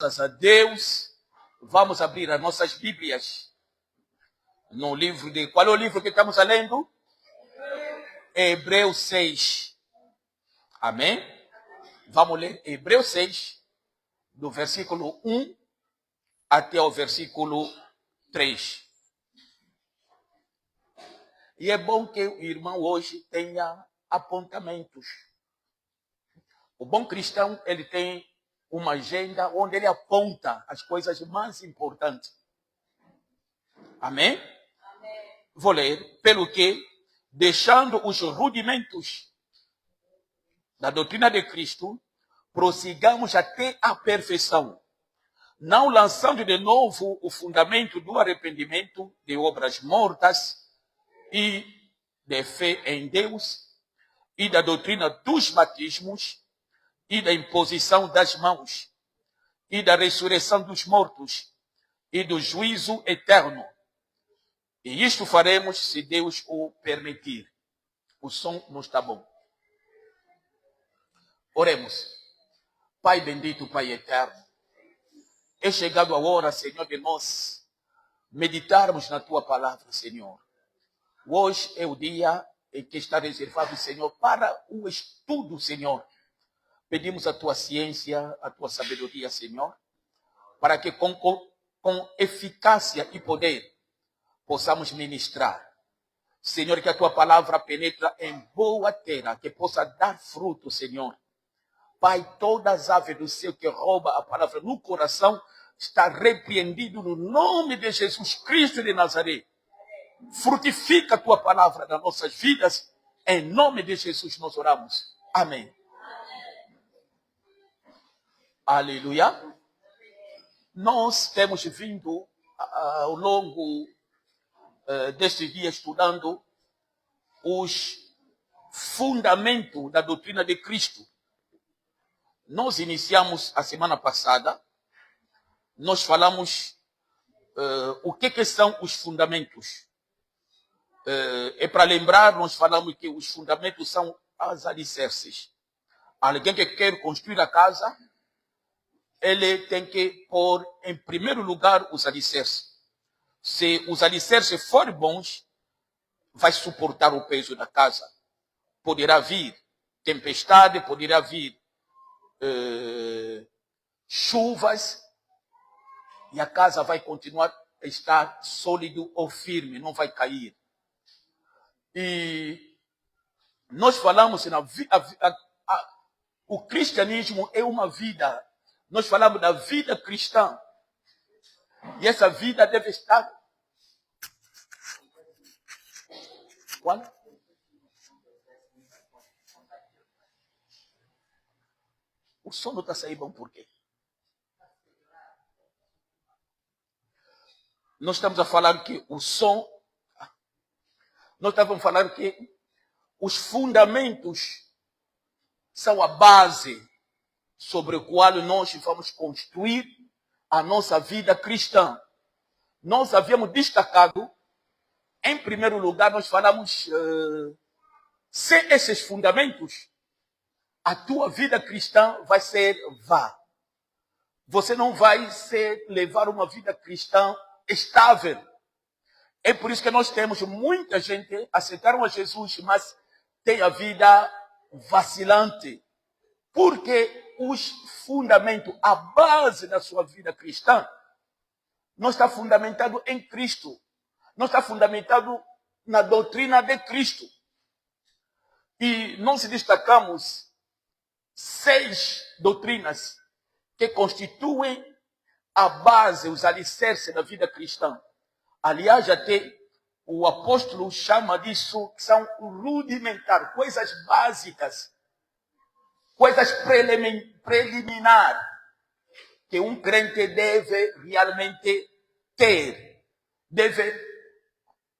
Graças a Deus, vamos abrir as nossas Bíblias no livro de... Qual é o livro que estamos lendo? Hebreus 6. Amém? Vamos ler Hebreus 6, do versículo 1 até o versículo 3. E é bom que o irmão hoje tenha apontamentos. O bom cristão, ele tem uma agenda onde ele aponta as coisas mais importantes. Amém? Amém. Vou ler. Pelo que, deixando os rudimentos da doutrina de Cristo, prossigamos até a perfeição, não lançando de novo o fundamento do arrependimento de obras mortas e de fé em Deus e da doutrina dos batismos e da imposição das mãos, e da ressurreição dos mortos, e do juízo eterno. E isto faremos se Deus o permitir. O som não está bom. Oremos. Pai bendito, Pai eterno, é chegado a hora, Senhor, de nós meditarmos na Tua palavra, Senhor. Hoje é o dia em que está reservado, Senhor, para o estudo, Senhor. Pedimos a Tua ciência, a Tua sabedoria, Senhor, para que com eficácia e poder possamos ministrar. Senhor, que a Tua palavra penetre em boa terra, que possa dar fruto, Senhor. Pai, todas as aves do céu que roubam a palavra no coração, está repreendido no nome de Jesus Cristo de Nazaré. Frutifica a Tua palavra nas nossas vidas, em nome de Jesus nós oramos. Amém. Aleluia. Nós temos vindo ao longo deste dia estudando os fundamentos da doutrina de Cristo. Nós iniciamos a semana passada, nós falamos o que são os fundamentos. Para lembrar, nós falamos que os fundamentos são as alicerces. Alguém que quer construir a casa, ele tem que pôr em primeiro lugar os alicerces. Se os alicerces forem bons, vai suportar o peso da casa. Poderá vir tempestade, poderá vir chuvas, e a casa vai continuar a estar sólido ou firme, não vai cair. E nós falamos, o cristianismo é uma vida. Nós falamos da vida cristã. E essa vida deve estar... Qual? O som não está saindo bom por quê? Nós estamos a falar que o som... Nós estamos a falar que os fundamentos são a base sobre o qual nós vamos construir a nossa vida cristã. Nós havíamos destacado, em primeiro lugar, nós falamos, sem esses fundamentos, a tua vida cristã vai ser vã. Você não vai levar uma vida cristã estável. É por isso que nós temos muita gente aceitaram a Jesus, mas tem a vida vacilante. Porque os fundamentos, a base da sua vida cristã, não está fundamentado em Cristo. Não está fundamentado na doutrina de Cristo. E nós destacamos 6 doutrinas que constituem a base, os alicerces da vida cristã. Aliás, até o apóstolo chama disso, que são rudimentar, coisas básicas, coisas preliminares, que um crente deve realmente ter, deve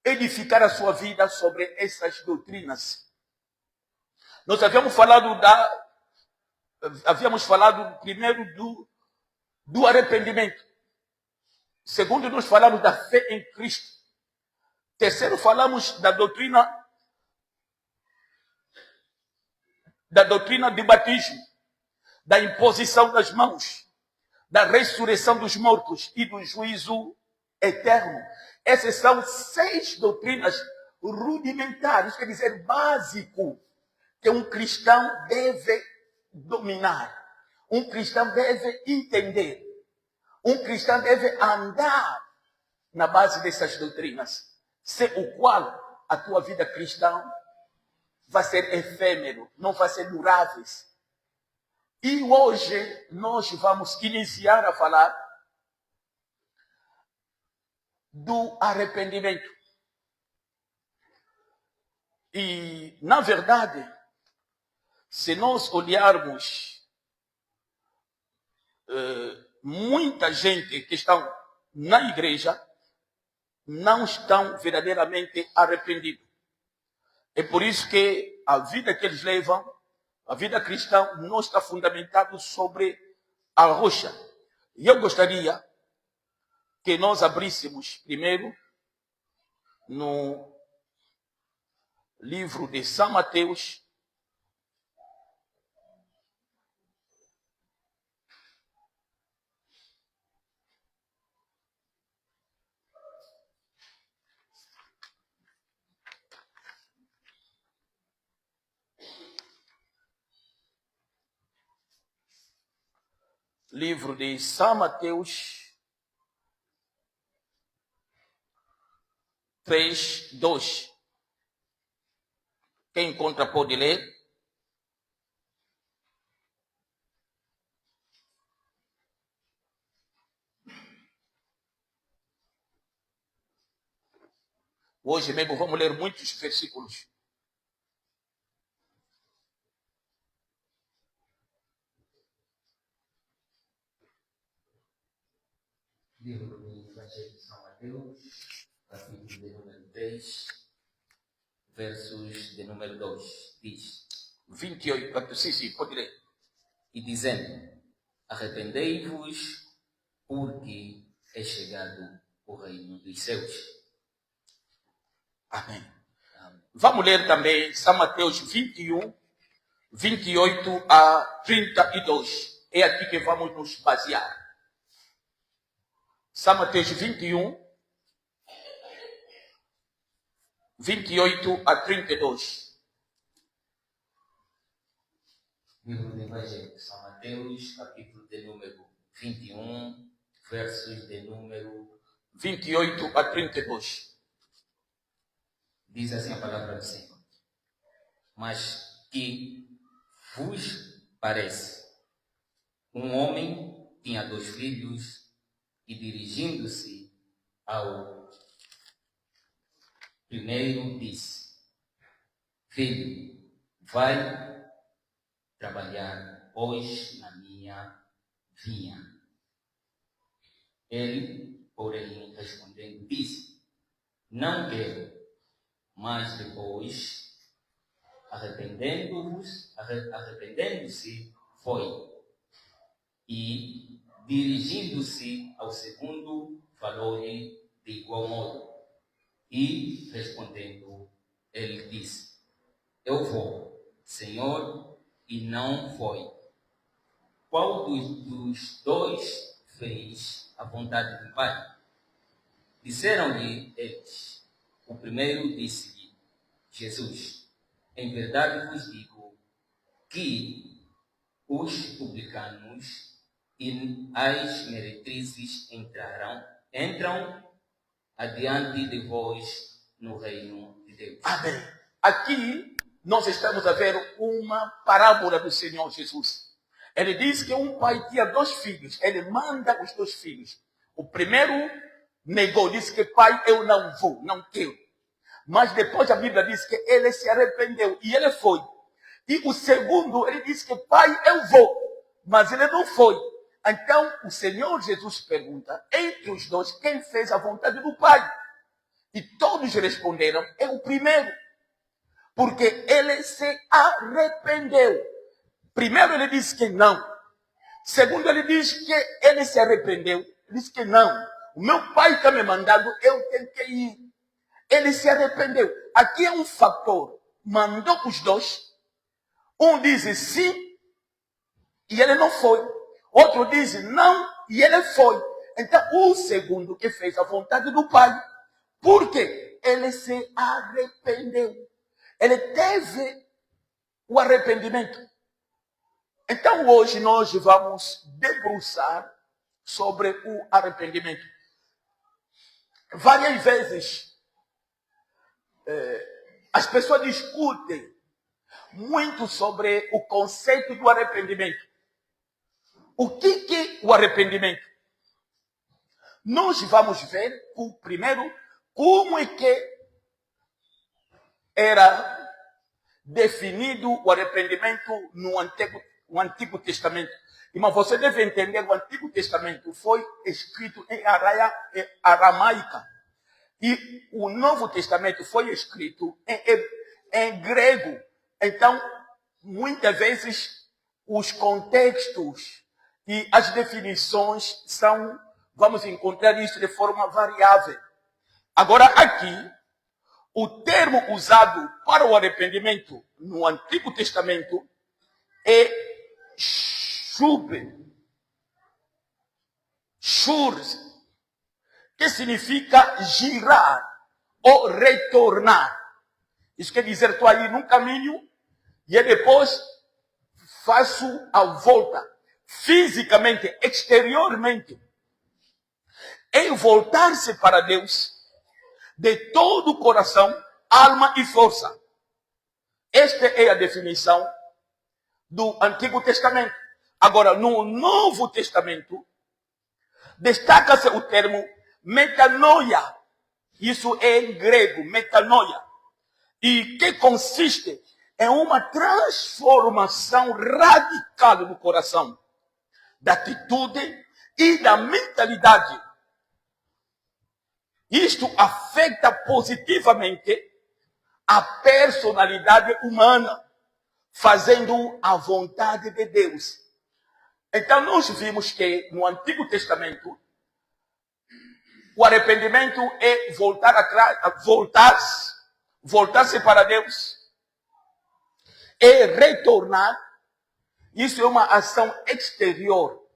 edificar a sua vida sobre essas doutrinas. Nós havíamos falado primeiro do arrependimento. Segundo, nós falamos da fé em Cristo. Terceiro, falamos da doutrina do batismo, da imposição das mãos, da ressurreição dos mortos e do juízo eterno. Essas são 6 doutrinas rudimentares, quer dizer, básico, que um cristão deve dominar. Um cristão deve entender. Um cristão deve andar na base dessas doutrinas, sem o qual a tua vida cristã vai ser efêmero, não vai ser durável. E hoje nós vamos iniciar a falar do arrependimento. E, na verdade, se nós olharmos muita gente que estão na igreja não estão verdadeiramente arrependidos. É por isso que a vida que eles levam, a vida cristã, não está fundamentada sobre a rocha. E eu gostaria que nós abríssemos primeiro no livro de São Mateus, livro de São Mateus 3:2. Quem encontra pode ler. Hoje mesmo vamos ler muitos versículos. Livro do Evangelho de São Mateus, capítulo de número 3, versos de número 2, diz: 28, sim, pode ler. E dizendo: arrependei-vos, porque é chegado o reino dos céus. Amém. Vamos ler também São Mateus 21, 28 a 32. É aqui que vamos nos basear. São Mateus 21, 28 a 32. Livro do Evangelho de São Mateus, capítulo de número 21, versos de número 28 a 32. Diz assim a palavra do Senhor: mas que vos parece? Um homem tinha 2 filhos e, dirigindo-se ao primeiro, disse: filho, vai trabalhar hoje na minha vinha. Ele, porém, respondendo, disse: não quero. Mas depois, arrependendo-se, foi. E, dirigindo-se ao segundo, falou-lhe de igual modo. E, respondendo, ele disse: eu vou, Senhor, e não foi. Qual dos 2 fez a vontade do Pai? Disseram-lhe eles. O primeiro disse-lhe: Jesus, em verdade vos digo que os publicanos e as meretrizes entram adiante de vós no reino de Deus. Amém. Aqui nós estamos a ver uma parábola do Senhor Jesus. Ele diz que um pai tinha 2 filhos. Ele manda os 2 filhos. O primeiro negou, disse que pai, eu não vou, não quero. Mas depois a Bíblia diz que ele se arrependeu e ele foi. E o segundo, ele disse que pai, eu vou, mas ele não foi. Então o Senhor Jesus pergunta, entre os 2, quem fez a vontade do pai? E todos responderam, é o primeiro. Porque ele se arrependeu. Primeiro ele disse que não. Segundo ele diz que ele se arrependeu. Ele disse que não. O meu pai está me mandando, eu tenho que ir. Ele se arrependeu. Aqui é um fator. Mandou os 2. Um diz sim e ele não foi. Outro diz não e ele foi. Então, o segundo que fez a vontade do Pai. Por quê? Ele se arrependeu. Ele teve o arrependimento. Então, hoje nós vamos debruçar sobre o arrependimento. Várias vezes, as pessoas discutem muito sobre o conceito do arrependimento. O que é o arrependimento? Nós vamos ver, primeiro, como é que era definido o arrependimento no Antigo Testamento. Irmão, você deve entender que o Antigo Testamento foi escrito em aramaica. E o Novo Testamento foi escrito em grego. Então, muitas vezes, os contextos e as definições vamos encontrar isso de forma variável. Agora, aqui, o termo usado para o arrependimento no Antigo Testamento é shub, que significa girar ou retornar. Isso quer dizer, estou aí num caminho e depois faço a volta. Fisicamente, exteriormente. É voltar-se para Deus de todo o coração, alma e força. Esta é a definição do Antigo Testamento. Agora, no Novo Testamento, destaca-se o termo metanoia. Isso é em grego, metanoia. E que consiste em uma transformação radical do coração, da atitude e da mentalidade. Isto afeta positivamente a personalidade humana, fazendo a vontade de Deus. Então, nós vimos que no Antigo Testamento, o arrependimento é voltar atrás, voltar-se para Deus, é retornar. Isso é uma ação exterior.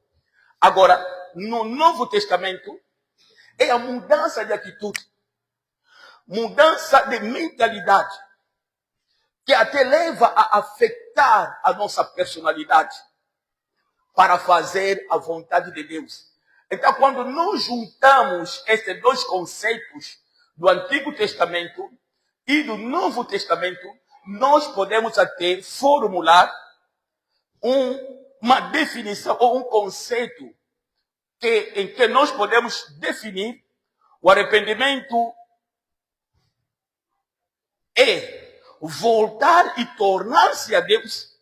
Agora, no Novo Testamento, é a mudança de atitude, mudança de mentalidade, que até leva a afetar a nossa personalidade para fazer a vontade de Deus. Então, quando nós juntamos esses dois conceitos do Antigo Testamento e do Novo Testamento, nós podemos até formular uma definição ou um conceito em que nós podemos definir o arrependimento é voltar e tornar-se a Deus,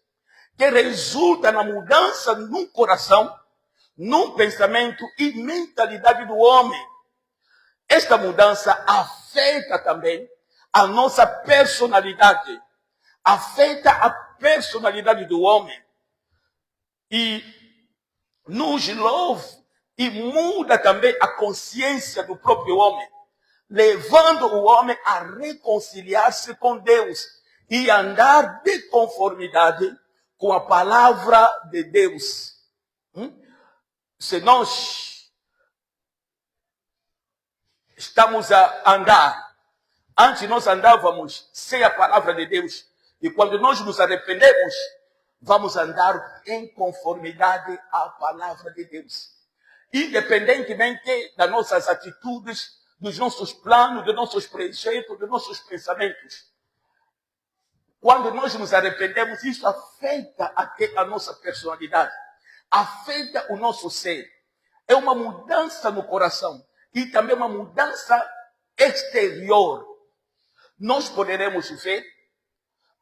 que resulta na mudança num coração, num pensamento e mentalidade do homem. Esta mudança afeta também a nossa personalidade, afeta a personalidade do homem e nos louva e muda também a consciência do próprio homem, levando o homem a reconciliar-se com Deus e andar de conformidade com a palavra de Deus. Se nós estamos a andar, antes nós andávamos sem a palavra de Deus, e quando nós nos arrependemos, vamos andar em conformidade à palavra de Deus. Independentemente das nossas atitudes, dos nossos planos, dos nossos preceitos, dos nossos pensamentos. Quando nós nos arrependemos, isso afeta até a nossa personalidade, afeta o nosso ser. É uma mudança no coração e também uma mudança exterior. Nós poderemos ver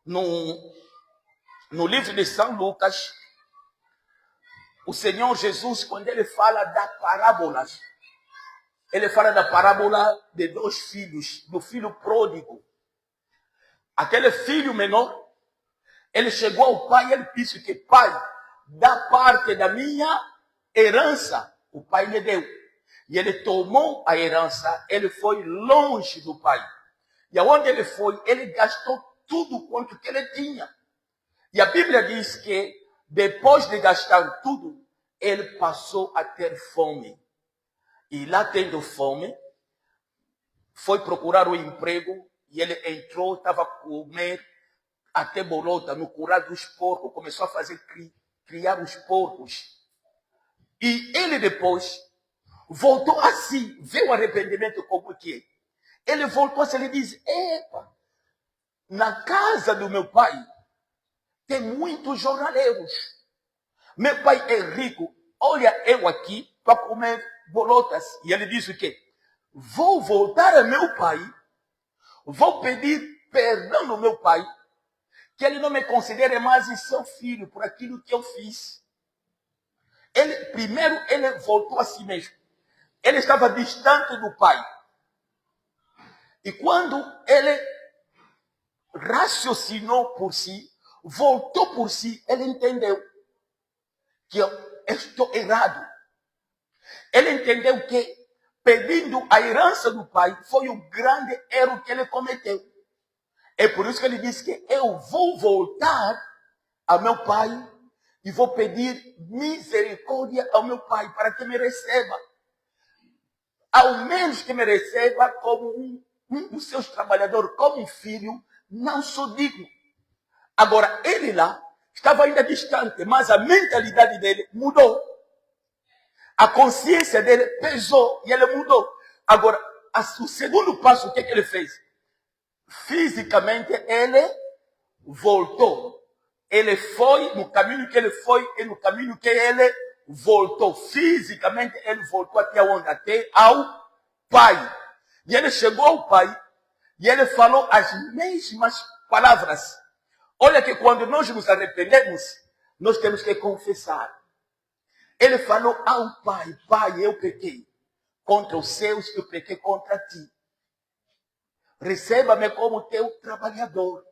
no livro de São Lucas, o Senhor Jesus, quando ele fala das parábolas, ele fala da parábola de dois filhos, do filho pródigo. Aquele filho menor, ele chegou ao pai e ele disse que, pai, dá parte da minha herança. O pai lhe deu. E ele tomou a herança, ele foi longe do pai. E aonde ele foi, ele gastou tudo quanto que ele tinha. E a Bíblia diz que, depois de gastar tudo, ele passou a ter fome. E lá tendo fome, foi procurar um emprego e ele entrou, estava a comer até bolota no curral dos porcos, começou a fazer criar os porcos. E ele depois voltou a si, vê o arrependimento como que é. Ele voltou a si, ele diz, epa, na casa do meu pai tem muitos jornaleiros. Meu pai é rico, olha eu aqui para comer bolotas. E ele disse o quê? Vou voltar a meu pai, vou pedir perdão ao meu pai, que ele não me considere mais seu filho por aquilo que eu fiz. Primeiro ele voltou a si mesmo. Ele estava distante do pai. E quando ele raciocinou por si, voltou por si, ele entendeu que eu estou errado. Ele entendeu que pedindo a herança do pai foi o grande erro que ele cometeu. É por isso que ele disse que eu vou voltar ao meu pai e vou pedir misericórdia ao meu pai para que me receba. Ao menos que me receba como um dos seus trabalhadores, como um filho, não sou digno. Agora, ele lá estava ainda distante, mas a mentalidade dele mudou. A consciência dele pesou e ele mudou. Agora, o segundo passo, o que ele fez? Fisicamente, ele voltou. Ele foi no caminho que ele foi e no caminho que ele voltou. Fisicamente, ele voltou até onde? Até ao pai. E ele chegou ao pai e ele falou as mesmas palavras. Olha que quando nós nos arrependemos, nós temos que confessar. Ele falou ao pai, pai, eu pequei contra os céus, eu pequei contra ti. Receba-me como teu trabalhador.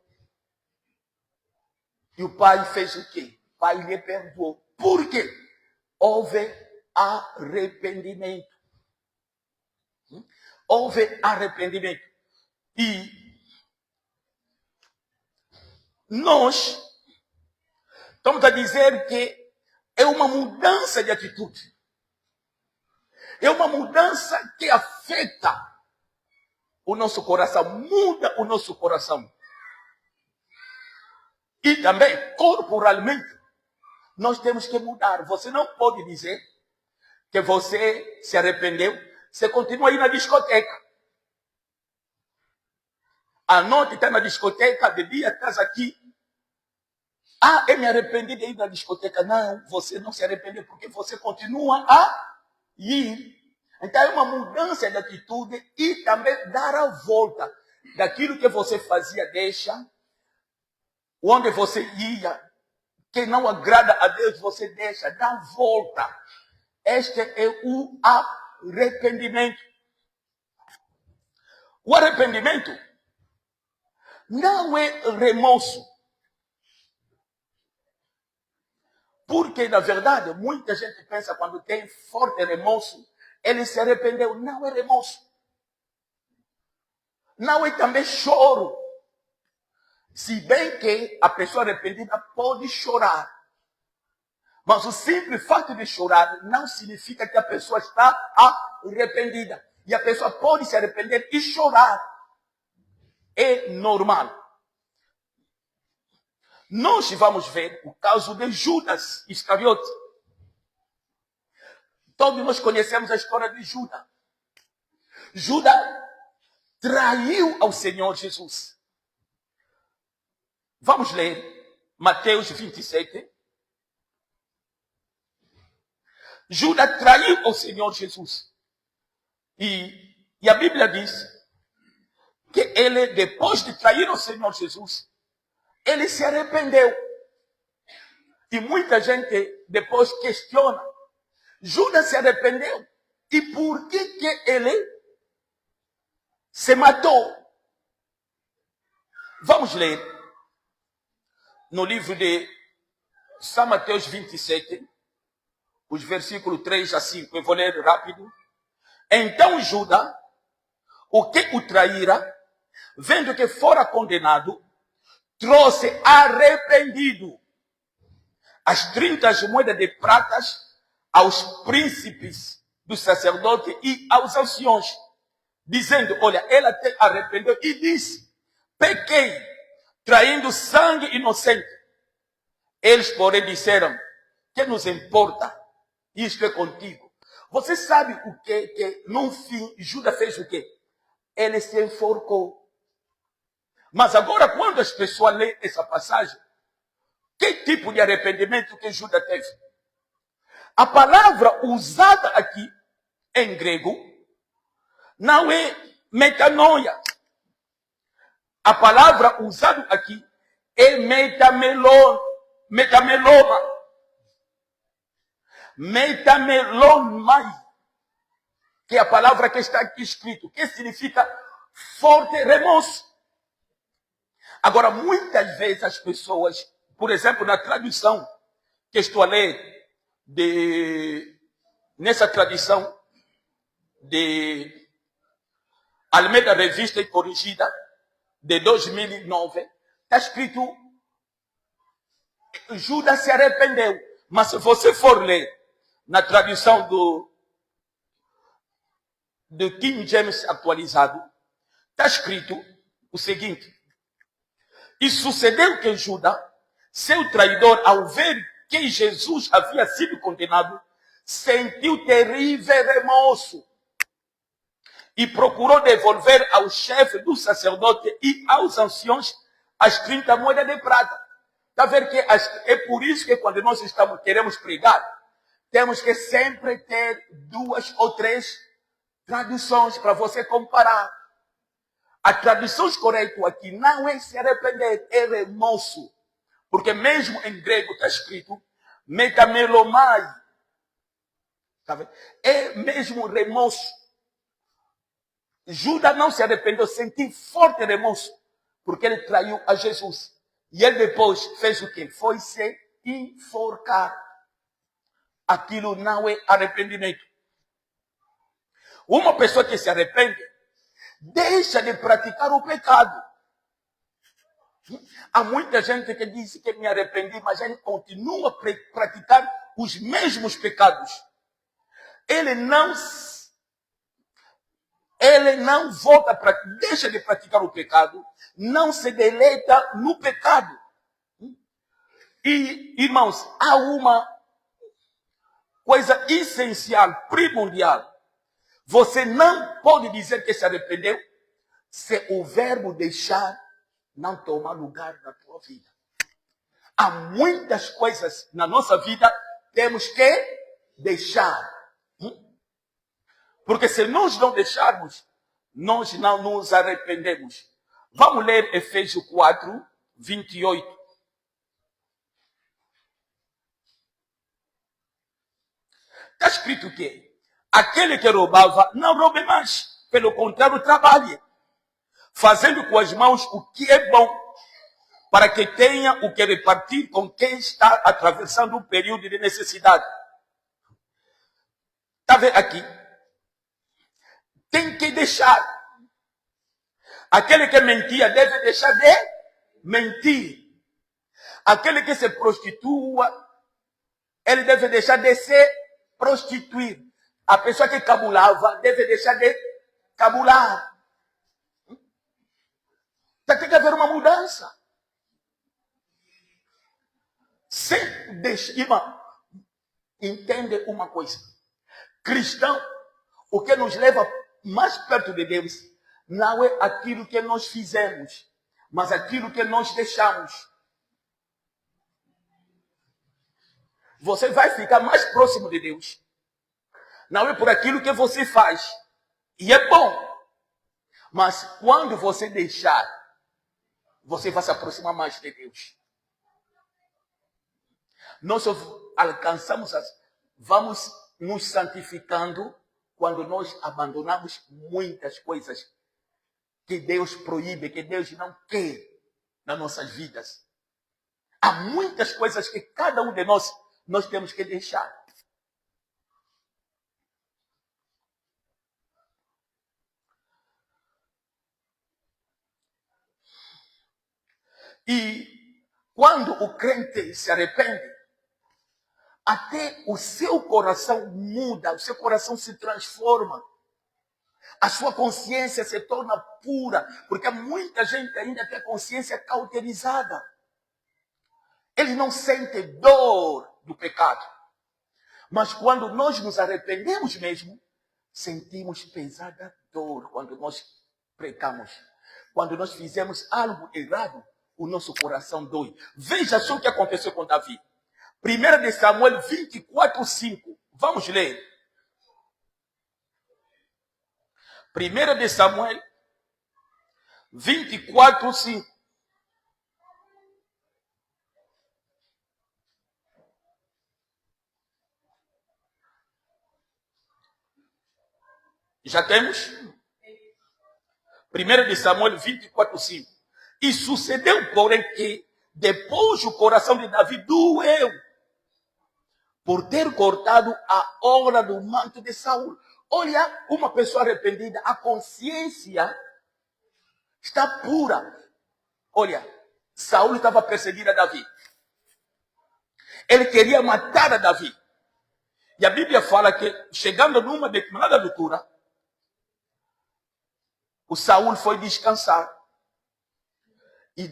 E o pai fez o quê? O pai lhe perdoou. Por quê? Houve arrependimento. Houve arrependimento. E nós estamos a dizer que é uma mudança de atitude. É uma mudança que afeta o nosso coração, muda o nosso coração. E também, corporalmente, nós temos que mudar. Você não pode dizer que você se arrependeu, você continua aí na discoteca. À noite está na discoteca, de dia estás aqui. Ah, eu me arrependi de ir na discoteca. Não, você não se arrependeu porque você continua a ir. Então é uma mudança de atitude e também dar a volta daquilo que você fazia, deixa, onde você ia, que não agrada a Deus, você deixa, dá a volta. Este é o arrependimento. O arrependimento não é remorso. Porque, na verdade, muita gente pensa quando tem forte remorso, ele se arrependeu. Não é remorso. Não é também choro. Se bem que a pessoa arrependida pode chorar. Mas o simples fato de chorar não significa que a pessoa está arrependida. E a pessoa pode se arrepender e chorar. É normal. Nós vamos ver o caso de Judas Iscariote. Todos nós conhecemos a história de Judas. Judas traiu ao Senhor Jesus. Vamos ler Mateus 27. Judas traiu ao Senhor Jesus. E a Bíblia diz que ele, depois de trair o Senhor Jesus, ele se arrependeu. E muita gente depois questiona. Judas se arrependeu. E por que ele se matou? Vamos ler no livro de São Mateus 27, os versículos 3 a 5. Eu vou ler rápido. Então Judas, o que o traíra, vendo que fora condenado, trouxe arrependido as 30 moedas de pratas aos príncipes dos sacerdotes e aos anciões, dizendo, olha, ela até arrependeu e disse, pequei, traindo sangue inocente. Eles, porém, disseram, que nos importa? Isto é contigo. Você sabe o que no fim, Judas fez o quê? Ele se enforcou. Mas agora, quando as pessoas leem essa passagem, que tipo de arrependimento que Judas teve? A palavra usada aqui, em grego, não é metanoia. A palavra usada aqui é metameloma. Metamelomai, que é a palavra que está aqui escrito, que significa forte remorso. Agora, muitas vezes as pessoas, por exemplo, na tradução que estou a ler, nessa tradução de Almeida Revista e Corrigida, de 2009, está escrito, Judas se arrependeu. Mas se você for ler na tradução do King James atualizado, está escrito o seguinte, e sucedeu que Judas, seu traidor, ao ver que Jesus havia sido condenado, sentiu terrível remorso e procurou devolver ao chefe do sacerdote e aos anciões as 30 moedas de prata. Está vendo que é por isso que quando nós queremos pregar, temos que sempre ter 2 ou 3 traduções para você comparar. A tradução correta aqui não é se arrepender, é remorso. Porque mesmo em grego está escrito metamelomai. Tá vendo? É mesmo remorso. Judas não se arrependeu, sentiu forte remorso, porque ele traiu a Jesus. E ele depois fez o quê? Foi se enforcar. Aquilo não é arrependimento. Uma pessoa que se arrepende, deixa de praticar o pecado. Há muita gente que diz que me arrependi, mas ele continua a praticar os mesmos pecados. Ele não volta para, deixa de praticar o pecado, não se deleita no pecado. E, irmãos, há uma coisa essencial, primordial. Você não pode dizer que se arrependeu se o verbo deixar não tomar lugar na tua vida. Há muitas coisas na nossa vida temos que deixar. Porque se nós não deixarmos, nós não nos arrependemos. Vamos ler Efésios 4, 28. Está escrito o quê? Aquele que roubava, não roube mais. Pelo contrário, trabalhe, fazendo com as mãos o que é bom, para que tenha o que repartir com quem está atravessando um período de necessidade. Está vendo aqui? Tem que deixar. Aquele que mentia deve deixar de mentir. Aquele que se prostitua, ele deve deixar de se prostituir. A pessoa que cabulava deve deixar de cabular. Tem que haver uma mudança. Sem deixar, irmão, entende uma coisa. Cristão, o que nos leva mais perto de Deus não é aquilo que nós fizemos, mas aquilo que nós deixamos. Você vai ficar mais próximo de Deus. Não é por aquilo que você faz. E é bom. Mas quando você deixar, você vai se aproximar mais de Deus. Nós alcançamos, vamos nos santificando quando nós abandonamos muitas coisas que Deus proíbe, que Deus não quer nas nossas vidas. Há muitas coisas que cada um de nós temos que deixar. E quando o crente se arrepende, até o seu coração muda, o seu coração se transforma. A sua consciência se torna pura, porque muita gente ainda tem a consciência cauterizada. Eles não sentem dor do pecado. Mas quando nós nos arrependemos mesmo, sentimos pesada dor quando nós pecamos. Quando nós fizemos algo errado, o nosso coração dói. Veja só o que aconteceu com Davi. 1 de Samuel 24:5. Vamos ler. 1 de Samuel 24:5. Já temos? 1 de Samuel 24:5. E sucedeu, porém, que depois o coração de Davi doeu por ter cortado a obra do manto de Saul. Olha, uma pessoa arrependida, a consciência está pura. Olha, Saul estava perseguindo a Davi. Ele queria matar a Davi. E a Bíblia fala que, chegando numa determinada altura, o Saul foi descansar. E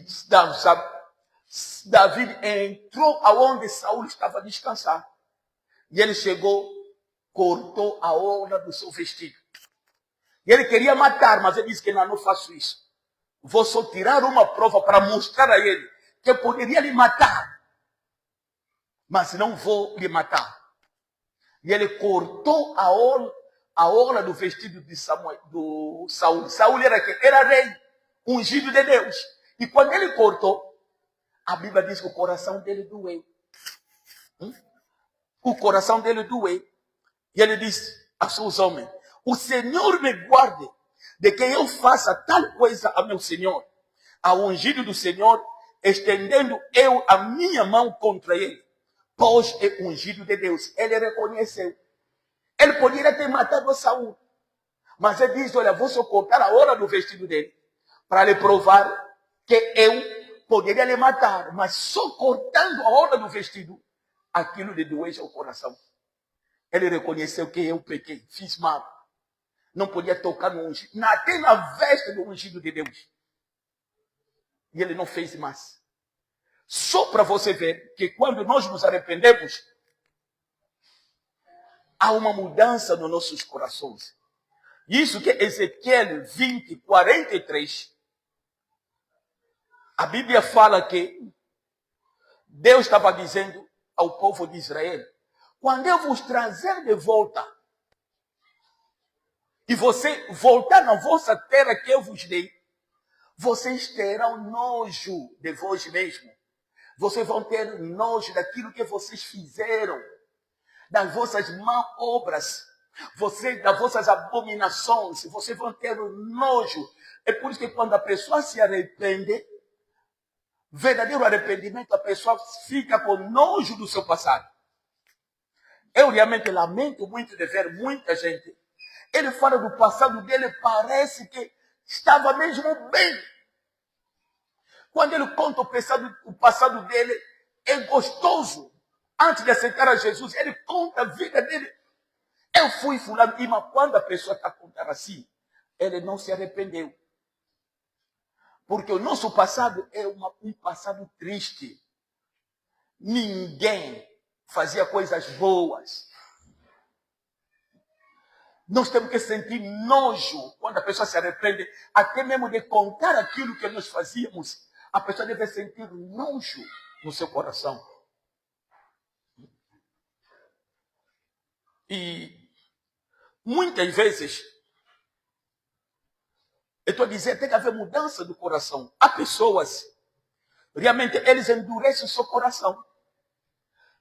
Davi entrou aonde Saul estava a descansar. E ele chegou, cortou a orla do seu vestido. E ele queria matar, mas ele disse que não faço isso. Vou só tirar uma prova para mostrar a ele que eu poderia lhe matar. Mas não vou lhe matar. E ele cortou a orla do vestido de Saul. Saul era quem? Era rei, ungido de Deus. E quando ele cortou, a Bíblia diz que o coração dele doeu. O coração dele doeu. E ele disse a seus homens: o Senhor me guarde de que eu faça tal coisa a meu Senhor, ao ungido do Senhor, estendendo eu a minha mão contra ele, pois é ungido de Deus. Ele reconheceu. Ele poderia ter matado a Saul, mas ele diz: olha, vou só cortar a hora do vestido dele, para lhe provar que eu poderia lhe matar, mas só cortando a hora do vestido, aquilo lhe doeu o coração. Ele reconheceu que eu pequei, fiz mal. Não podia tocar no ungido, até na veste do ungido de Deus. E ele não fez mais. Só para você ver que quando nós nos arrependemos, há uma mudança nos nossos corações. Isso que Ezequiel 20:43, a Bíblia fala que Deus estava dizendo ao povo de Israel: quando eu vos trazer de volta, e você voltar na vossa terra que eu vos dei, vocês terão nojo de vós mesmos. Vocês vão ter nojo daquilo que vocês fizeram, das vossas más obras, das vossas abominações. Vocês vão ter nojo. É por isso que quando a pessoa se arrepende, verdadeiro arrependimento, a pessoa fica com nojo do seu passado. Eu realmente lamento muito de ver muita gente. Ele fala do passado dele, parece que estava mesmo bem. Quando ele conta o passado dele, é gostoso. Antes de aceitar a Jesus, ele conta a vida dele. Eu fui fulano, mas quando a pessoa está contando assim, ele não se arrependeu. Porque o nosso passado é um passado triste. Ninguém fazia coisas boas. Nós temos que sentir nojo quando a pessoa se arrepende, até mesmo de contar aquilo que nós fazíamos. A pessoa deve sentir nojo no seu coração. E muitas vezes, eu estou dizendo, tem que haver mudança do coração. Há pessoas, realmente, eles endurecem o seu coração.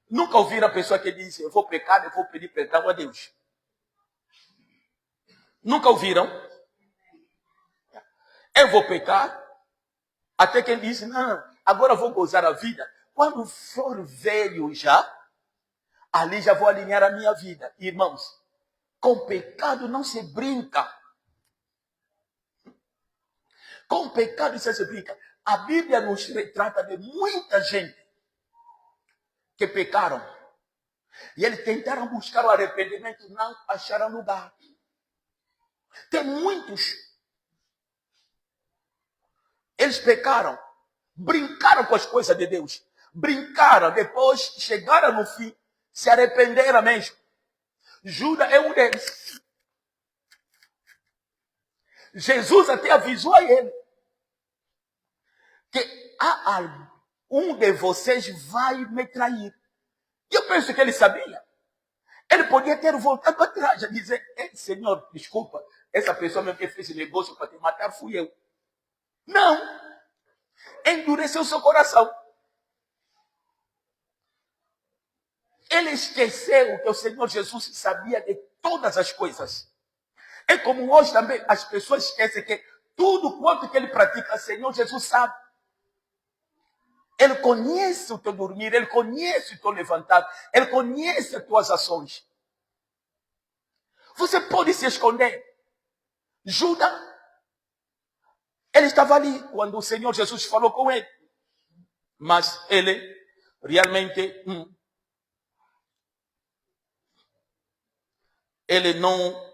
Nunca ouviram a pessoa que diz: eu vou pecar, eu vou pedir perdão a Deus. Nunca ouviram? Eu vou pecar, até que ele diz: não, agora eu vou gozar a vida. Quando for velho já, ali já vou alinhar a minha vida. Irmãos, com pecado não se brinca. Com pecado não se brinca. A Bíblia nos retrata de muita gente que pecaram. E eles tentaram buscar o arrependimento, não acharam lugar. Tem muitos. Eles pecaram, brincaram com as coisas de Deus. Brincaram, depois chegaram no fim, se arrependeram mesmo. Judas é um deles. Jesus até avisou a ele que um de vocês vai me trair. E eu penso que ele sabia. Ele podia ter voltado atrás e dizer: Senhor, desculpa, essa pessoa mesmo que fez esse negócio para te matar fui eu. Não. Endureceu seu coração. Ele esqueceu que o Senhor Jesus sabia de todas as coisas. É como hoje também as pessoas esquecem que tudo quanto que ele pratica, o Senhor Jesus sabe. Ele conhece o teu dormir, ele conhece o teu levantar, ele conhece as tuas ações. Você pode se esconder. Judas, ele estava ali quando o Senhor Jesus falou com ele. Mas ele realmente, ele não...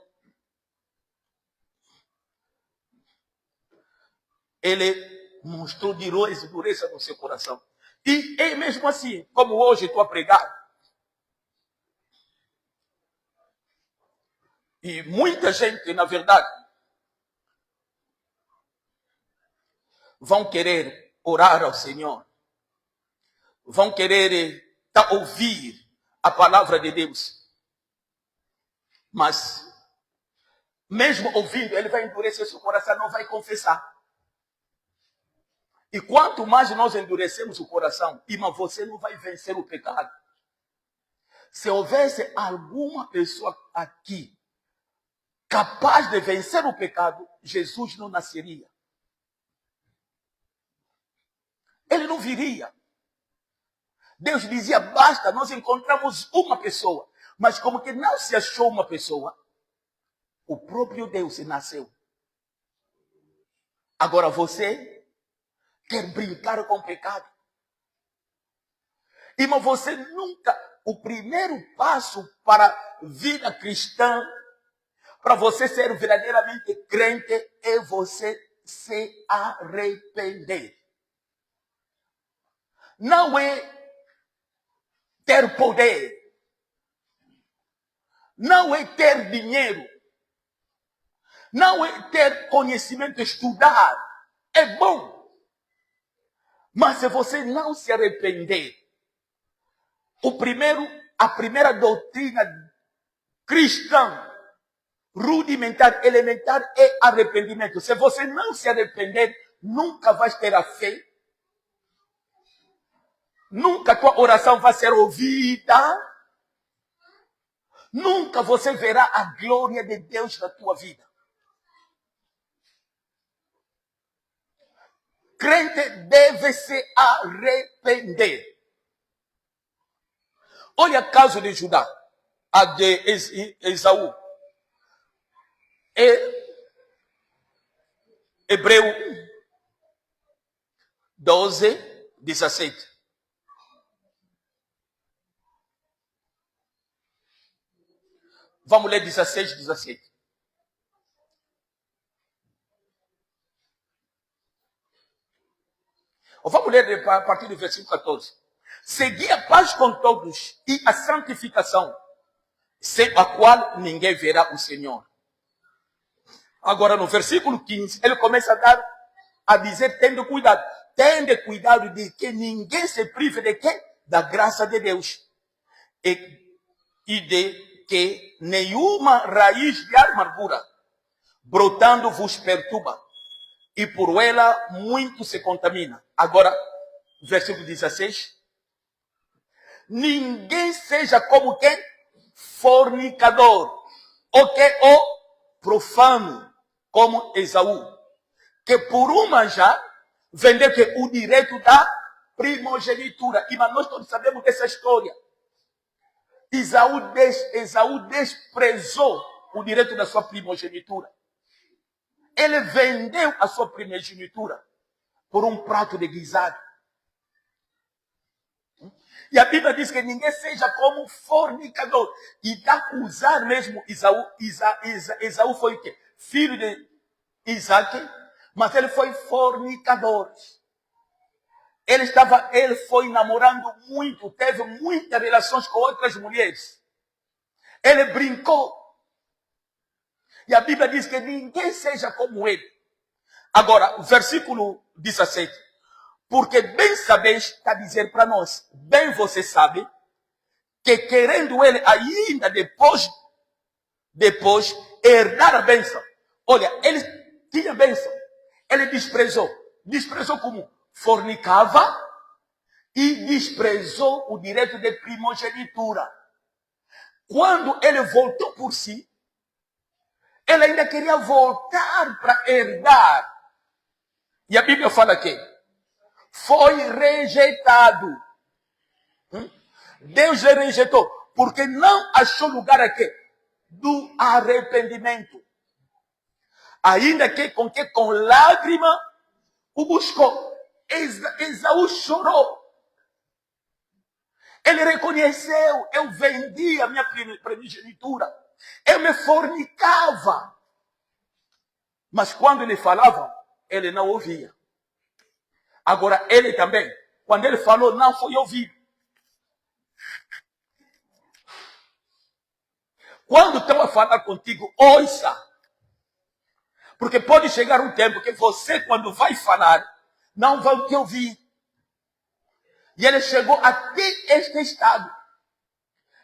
Ele mostrou dureza no seu coração. E é mesmo assim, como hoje estou a pregar. E muita gente, na verdade, vão querer orar ao Senhor. Vão querer ouvir a palavra de Deus. Mas, mesmo ouvindo, ele vai endurecer seu coração, não vai confessar. E quanto mais nós endurecemos o coração, irmão, você não vai vencer o pecado. Se houvesse alguma pessoa aqui capaz de vencer o pecado, Jesus não nasceria. Ele não viria. Deus dizia: basta, nós encontramos uma pessoa. Mas como que não se achou uma pessoa, o próprio Deus nasceu. Agora você quer brincar com o pecado? Irmão, você nunca... O primeiro passo para a vida cristã, para você ser verdadeiramente crente, é você se arrepender. Não é ter poder. Não é ter dinheiro. Não é ter conhecimento, estudar. É bom. Mas se você não se arrepender, a primeira doutrina cristã, rudimentar, elementar, é arrependimento. Se você não se arrepender, nunca vai ter a fé. Nunca a tua oração vai ser ouvida. Nunca você verá a glória de Deus na tua vida. Crente deve se arrepender. Olha o caso de Judá, a de Esaú. Hebreu 12, 17. Vamos ler 16, 17. Vamos ler a partir do versículo 14. Segui a paz com todos e a santificação, sem a qual ninguém verá o Senhor. Agora, no versículo 15, ele começa a dizer: tende cuidado. Tende cuidado de que ninguém se prive de quê? Da graça de Deus. E de que nenhuma raiz de amargura brotando vos perturba. E por ela muito se contamina. Agora, versículo 16. Ninguém seja como quem? Fornicador. Ou que o profano, como Esaú. Que por uma já vendeu que o direito da primogenitura. E mas nós todos sabemos dessa história. Esaú desprezou o direito da sua primogenitura. Ele vendeu a sua primogenitura por um prato de guisado. E a Bíblia diz que ninguém seja como fornicador. E dá para usar mesmo Esaú foi o quê? Filho de Isaac, mas ele foi fornicador. Ele foi namorando muito, teve muitas relações com outras mulheres. Ele brincou. E a Bíblia diz que ninguém seja como ele. Agora, o versículo 17. Porque bem sabeis, está a dizer para nós, bem você sabe, que querendo ele ainda depois herdar a bênção. Olha, ele tinha bênção. Ele desprezou. Desprezou como? Fornicava e desprezou o direito de primogenitura. Quando ele voltou por si, ele ainda queria voltar para herdar. E a Bíblia fala que foi rejeitado. Deus lhe rejeitou, porque não achou lugar aqui do arrependimento. Ainda que com lágrima o buscou. Esaú chorou. Ele reconheceu, eu vendi a minha primogenitura. Eu me fornicava. Mas quando ele falava, ele não ouvia. Agora, ele também, quando ele falou, não foi ouvido. Quando estão a falar contigo, ouça. Porque pode chegar um tempo que você, quando vai falar, não vai te ouvir. E ele chegou até este estado.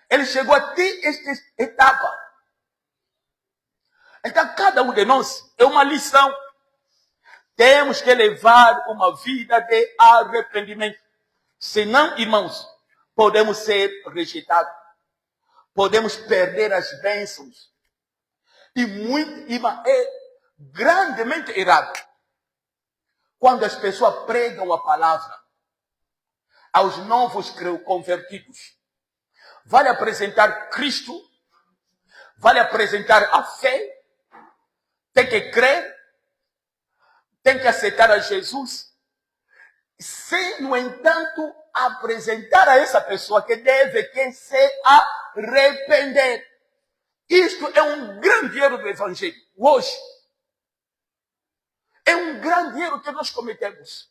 Ele chegou até esta etapa. Então, cada um de nós é uma lição. Temos que levar uma vida de arrependimento. Senão, irmãos, podemos ser rejeitados. Podemos perder as bênçãos. E é grandemente errado quando as pessoas pregam a palavra aos novos convertidos. Vale apresentar Cristo, vale apresentar a fé, tem que crer, tem que aceitar a Jesus, sem, no entanto, apresentar a essa pessoa que deve se arrepender. Isto é um grande erro do Evangelho. Hoje, é um grande erro que nós cometemos.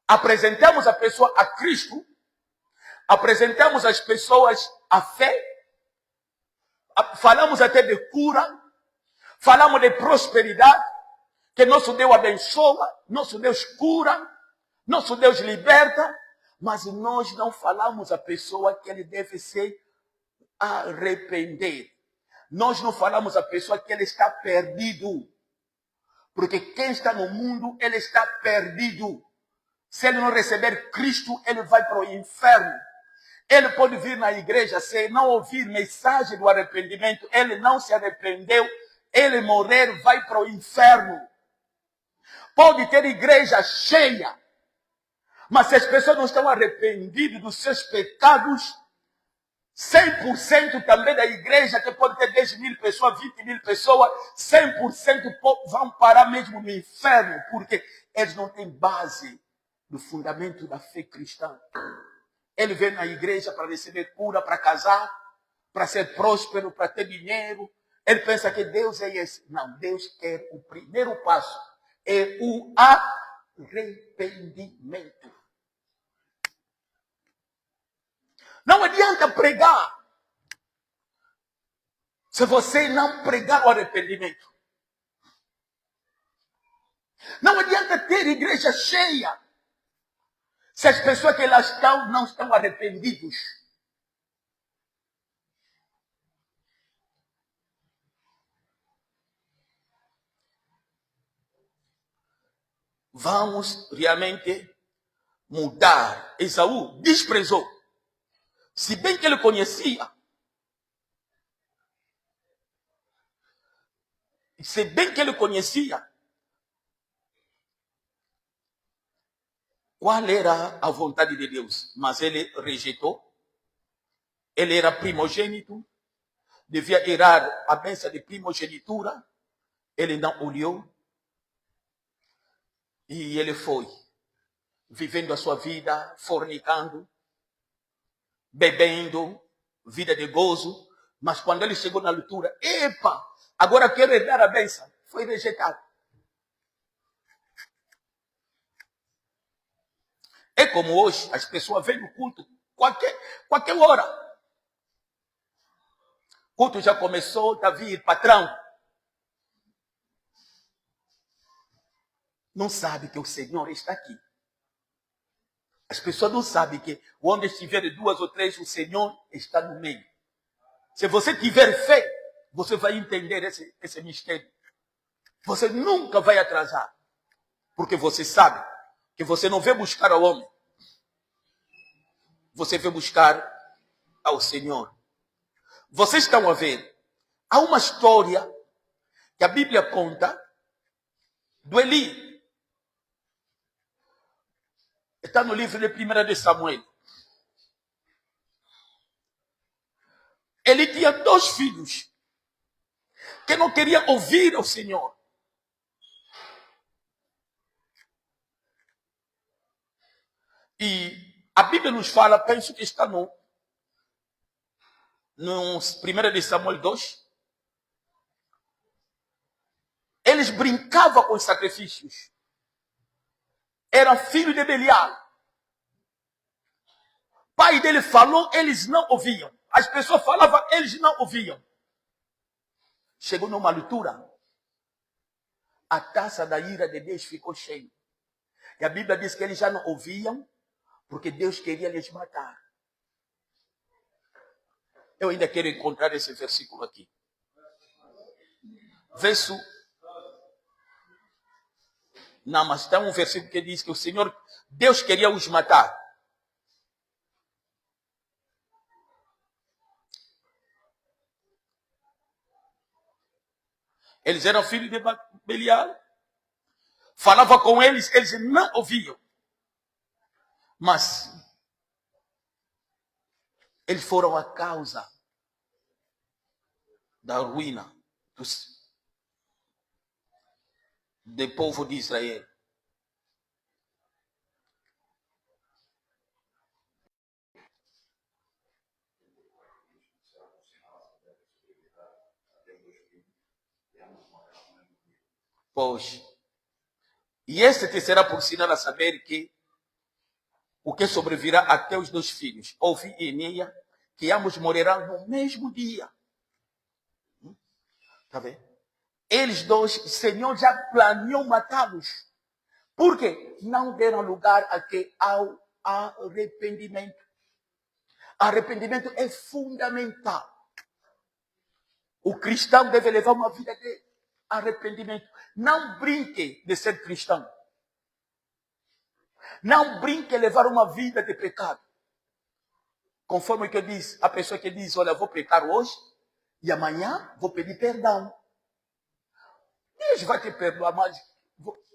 Apresentamos a pessoa a Cristo, apresentamos as pessoas a fé, falamos até de cura, falamos de prosperidade, que nosso Deus abençoa, nosso Deus cura, nosso Deus liberta, mas nós não falamos a pessoa que ele deve se arrepender. Nós não falamos a pessoa que ele está perdido. Porque quem está no mundo, ele está perdido. Se ele não receber Cristo, ele vai para o inferno. Ele pode vir na igreja, se não ouvir mensagem do arrependimento, ele não se arrependeu, ele morrer, vai para o inferno. Pode ter igreja cheia, mas se as pessoas não estão arrependidas dos seus pecados, 100% também da igreja, que pode ter 10.000 pessoas, 20.000 pessoas, 100% vão parar mesmo no inferno, porque eles não têm base do fundamento da fé cristã. Ele vem na igreja para receber cura, para casar, para ser próspero, para ter dinheiro. Ele pensa que Deus é esse. Não, Deus quer o primeiro passo. É o arrependimento. Não adianta pregar se você não pregar o arrependimento. Não adianta ter igreja cheia se as pessoas que lá estão não estão arrependidos. Vamos realmente mudar. Esaú desprezou. Se bem que ele conhecia. Se bem que ele conhecia qual era a vontade de Deus, mas ele rejeitou. Ele era primogênito, devia herdar a bênção de primogenitura. Ele não olhou. E ele foi vivendo a sua vida, fornicando, bebendo, vida de gozo. Mas quando ele chegou na altura, epa, agora quero herdar a bênção. Foi rejeitado. É como hoje, as pessoas vêm no culto, qualquer hora. O culto já começou, Davi, patrão. Não sabe que o Senhor está aqui. As pessoas não sabem que onde estiver 2 ou 3, o Senhor está no meio. Se você tiver fé, você vai entender esse mistério. Você nunca vai atrasar. Porque você sabe que você não veio buscar ao homem. Você veio buscar ao Senhor. Vocês estão a ver. Há uma história que a Bíblia conta do Eli. Está no livro de 1 de Samuel. Ele tinha 2 filhos que não queriam ouvir o Senhor. E a Bíblia nos fala, penso que está no 1 de Samuel 2. Eles brincavam com os sacrifícios. Eram filhos de Belial. O pai dele falou, eles não ouviam. As pessoas falavam, eles não ouviam. Chegou numa altura, a taça da ira de Deus ficou cheia. E a Bíblia diz que eles já não ouviam, porque Deus queria lhes matar. Eu ainda quero encontrar esse versículo aqui. Verso. Não, mas tem um versículo que diz que o Senhor, Deus queria os matar. Eles eram filhos de Belial. Falava com eles, eles não ouviam. Mas eles foram a causa da ruína do povo de Israel. Pois, e este te será por sinal a saber que o que sobrevirá a teus 2 filhos, Ofni e Nia, que ambos morrerão no mesmo dia. Está vendo? Eles 2, o Senhor já planeou matá-los. Por quê? Não deram lugar ao arrependimento. Arrependimento é fundamental. O cristão deve levar uma vida de arrependimento. Não brinque de ser cristão. Não brinque de levar uma vida de pecado. Conforme o que eu disse, a pessoa que diz, olha, vou pecar hoje e amanhã vou pedir perdão. Deus vai te perdoar, mas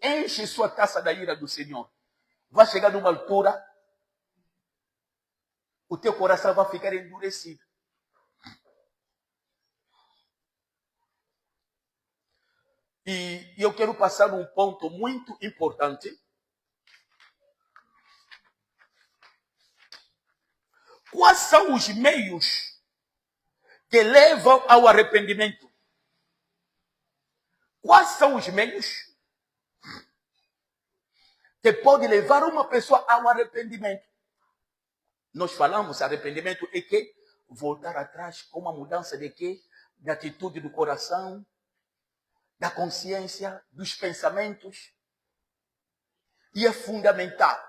enche sua taça da ira do Senhor. Vai chegar numa altura, o teu coração vai ficar endurecido. E eu quero passar um ponto muito importante. Quais são os meios que levam ao arrependimento? Quais são os meios que podem levar uma pessoa ao arrependimento? Nós falamos, arrependimento é que voltar atrás com uma mudança de quê? Da atitude do coração, da consciência, dos pensamentos. E é fundamental.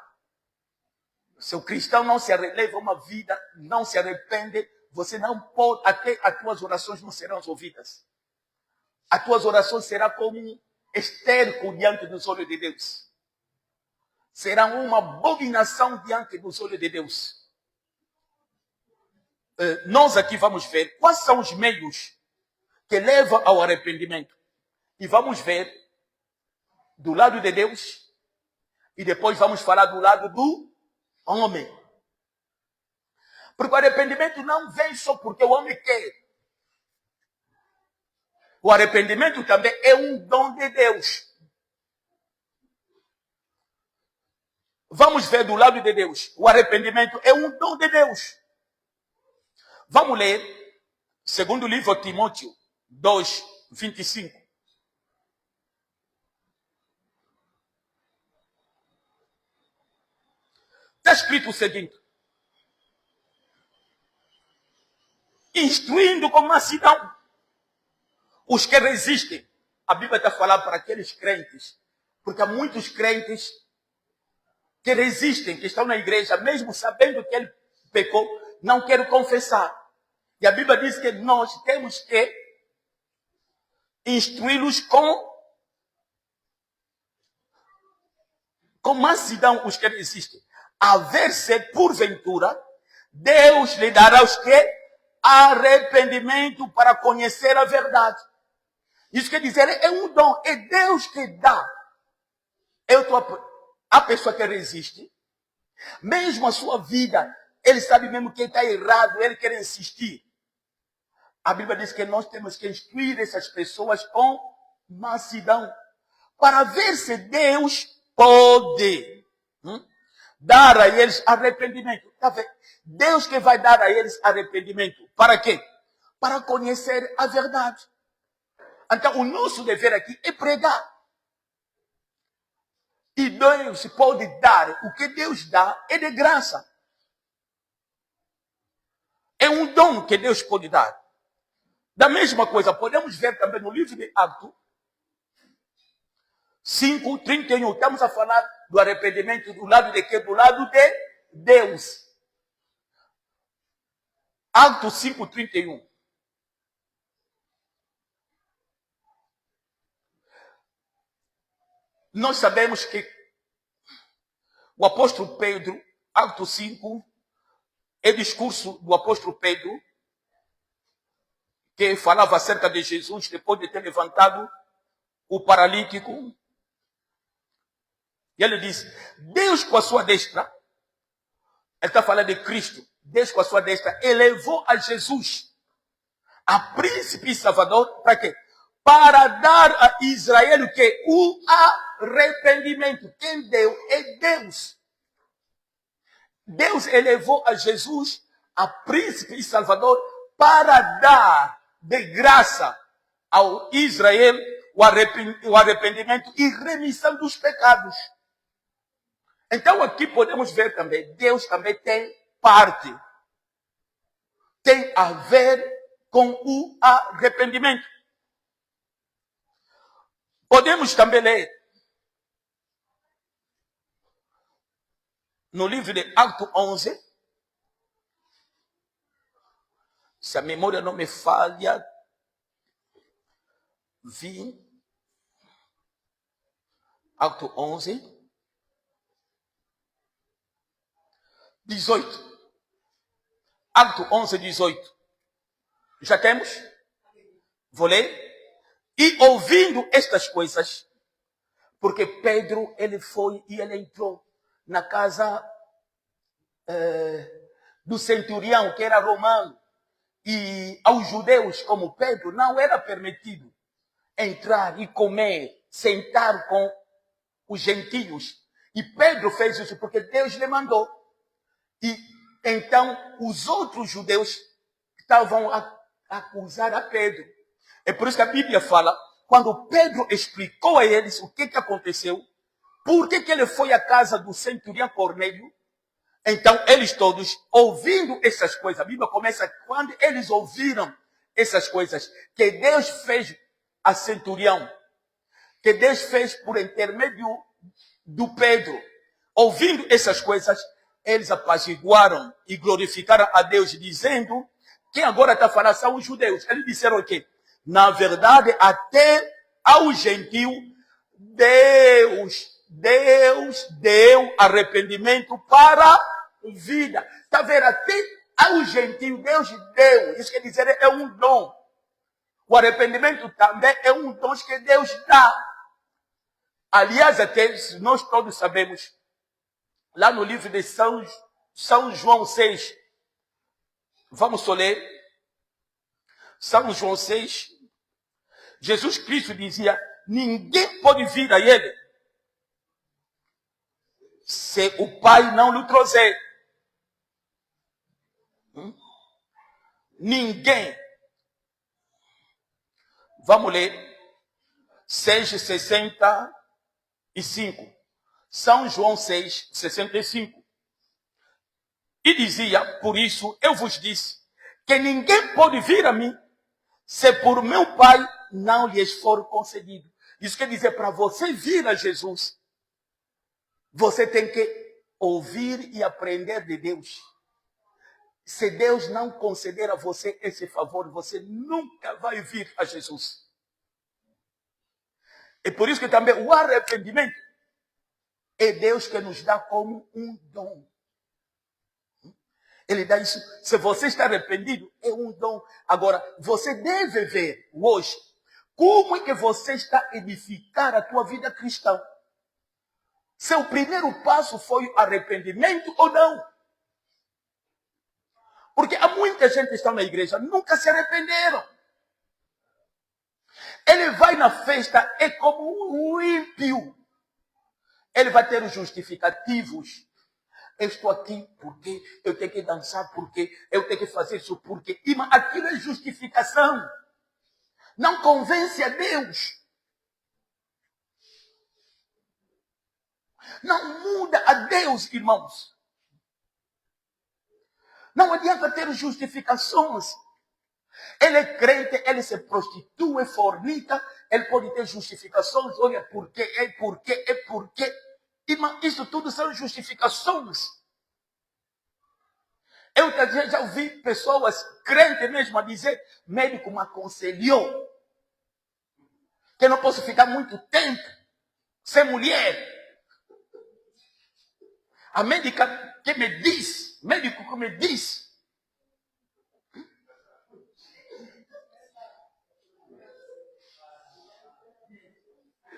Se o cristão não se leva uma vida, não se arrepende, você não pode, até as tuas orações não serão ouvidas. As tuas orações serão como um esterco diante dos olhos de Deus. Serão uma abominação diante dos olhos de Deus. Nós aqui vamos ver quais são os meios que levam ao arrependimento. E vamos ver do lado de Deus e depois vamos falar do lado do homem. Porque o arrependimento não vem só porque o homem quer. O arrependimento também é um dom de Deus. Vamos ver do lado de Deus. O arrependimento é um dom de Deus. Vamos ler, segundo livro de Timóteo 2, 25. Está escrito o seguinte: instruindo com mansidão os que resistem. A Bíblia está falando para aqueles crentes, porque há muitos crentes que resistem, que estão na igreja, mesmo sabendo que ele pecou, não querem confessar. E a Bíblia diz que nós temos que instruí-los com mansidão os que resistem. A ver se, porventura, Deus lhe dará os que? Arrependimento para conhecer a verdade. Isso quer dizer, é um dom, é Deus que dá. A pessoa que resiste, mesmo a sua vida, ele sabe mesmo que está errado, ele quer insistir. A Bíblia diz que nós temos que instruir essas pessoas com mansidão, para ver se Deus pode dar a eles arrependimento. Tá vendo? Deus que vai dar a eles arrependimento. Para quê? Para conhecer a verdade. Então, o nosso dever aqui é pregar. E Deus pode dar, o que Deus dá é de graça. É um dom que Deus pode dar. Da mesma coisa, podemos ver também no livro de Atos 5, 31. Estamos a falar do arrependimento do lado de quê? Do lado de Deus. Atos 5, 31. Nós sabemos que o apóstolo Pedro, Atos 5, é discurso do apóstolo Pedro, que falava acerca de Jesus depois de ter levantado o paralítico. E ele diz: Deus com a sua destra, ele está falando de Cristo, Deus com a sua destra elevou a Jesus, a príncipe e salvador, para quê? Para dar a Israel o quê? O arrependimento. Quem deu é Deus. Deus elevou a Jesus, a príncipe e salvador, para dar de graça ao Israel o arrependimento e remissão dos pecados. Então aqui podemos ver também, Deus também tem parte. Tem a ver com o arrependimento. Podemos também ler no livro de Atos 11, se a memória não me falha, Atos 11, 18. Atos 11, 18. Já temos? Vou ler. E ouvindo estas coisas, porque Pedro, ele foi e ele entrou na casa do centurião, que era romano, e aos judeus, como Pedro, não era permitido entrar e comer, sentar com os gentios. E Pedro fez isso porque Deus lhe mandou. E então os outros judeus estavam a acusar a Pedro. É por isso que a Bíblia fala, quando Pedro explicou a eles o que aconteceu, por que ele foi à casa do centurião Cornélio, então eles todos, ouvindo essas coisas, a Bíblia começa, quando eles ouviram essas coisas, que Deus fez a centurião, que Deus fez por intermédio do Pedro, ouvindo essas coisas, eles apaziguaram e glorificaram a Deus, dizendo, quem agora está falando são os judeus. Eles disseram o quê? Na verdade, até ao gentio, Deus deu arrependimento para a vida. Está vendo? Até ao gentio, Deus deu. Isso quer dizer, é um dom. O arrependimento também é um dom que Deus dá. Aliás, até nós todos sabemos, lá no livro de São João 6, vamos só ler, São João 6, Jesus Cristo dizia, ninguém pode vir a ele se o Pai não lhe trouxer. ninguém. Vamos ler 6,65. São João 6,65. E dizia, por isso eu vos disse, que ninguém pode vir a mim, se por meu Pai não lhes for concedido. Isso quer dizer, para você vir a Jesus, você tem que ouvir e aprender de Deus. Se Deus não conceder a você esse favor, você nunca vai vir a Jesus. É por isso que também o arrependimento é Deus que nos dá como um dom. Ele dá isso. Se você está arrependido, é um dom. Agora, você deve ver hoje como é que você está a edificar a tua vida cristã. Se o primeiro passo foi arrependimento ou não. Porque há muita gente que está na igreja, nunca se arrependeram. Ele vai na festa, é como um ímpio. Ele vai ter os justificativos. Eu estou aqui porque eu tenho que dançar, porque eu tenho que fazer isso, porque... Aquilo é justificação. Não convence a Deus. Não muda a Deus, irmãos. Não adianta ter justificações. Ele é crente, ele se prostitui, fornica, ele pode ter justificações. Olha, porque. Isso tudo são justificações. Eu já ouvi pessoas crentes mesmo a dizer, médico me aconselhou que eu não posso ficar muito tempo sem mulher. A médica que me diz, médico que me diz.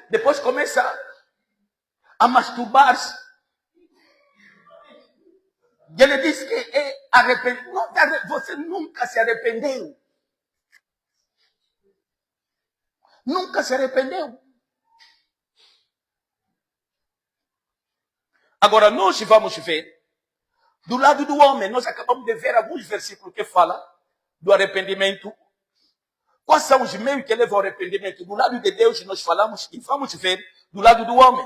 Depois começa a masturbar-se. E ele diz que é arrependido. Você nunca se arrependeu. Nunca se arrependeu. Agora, nós vamos ver, do lado do homem, nós acabamos de ver alguns versículos que falam do arrependimento. Quais são os meios que levam ao arrependimento? Do lado de Deus, nós falamos e vamos ver do lado do homem.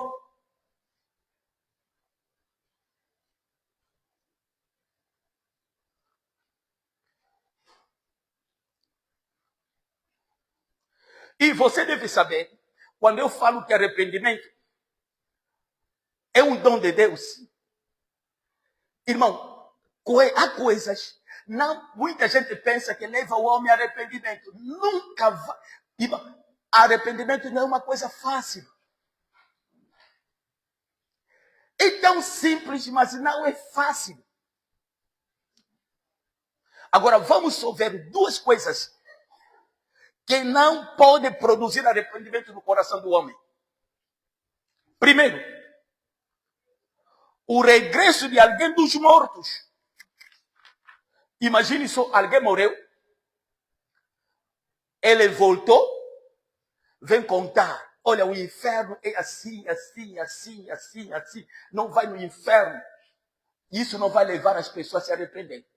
E você deve saber, quando eu falo que arrependimento é um dom de Deus. Irmão, há coisas, muita gente pensa que leva o homem a arrependimento. Nunca vai. Irmão, arrependimento não é uma coisa fácil. É tão simples, mas não é fácil. Agora, vamos só ver duas coisas que não podem produzir arrependimento no coração do homem. Primeiro, o regresso de alguém dos mortos. Imagine só, alguém morreu, ele voltou, vem contar. Olha, o inferno é assim. Não vai no inferno. Isso não vai levar as pessoas a se arrependerem.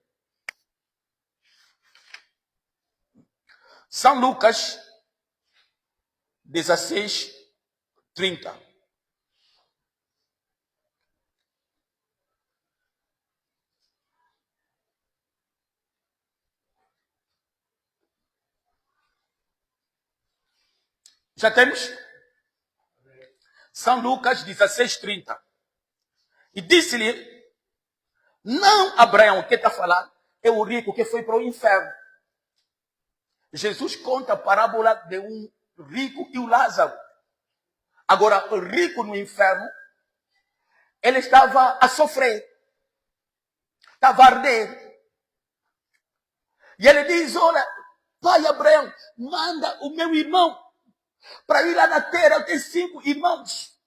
São Lucas 16:30. Já temos? São Lucas 16:30. E disse-lhe, não Abraão, que está falando, é o rico que foi para o inferno. Jesus conta a parábola de um rico e o Lázaro. Agora, o rico no inferno, ele estava a sofrer. Estava a arder. E ele diz, olha, pai Abraão, manda o meu irmão para ir lá na terra. Eu tenho 5 irmãos.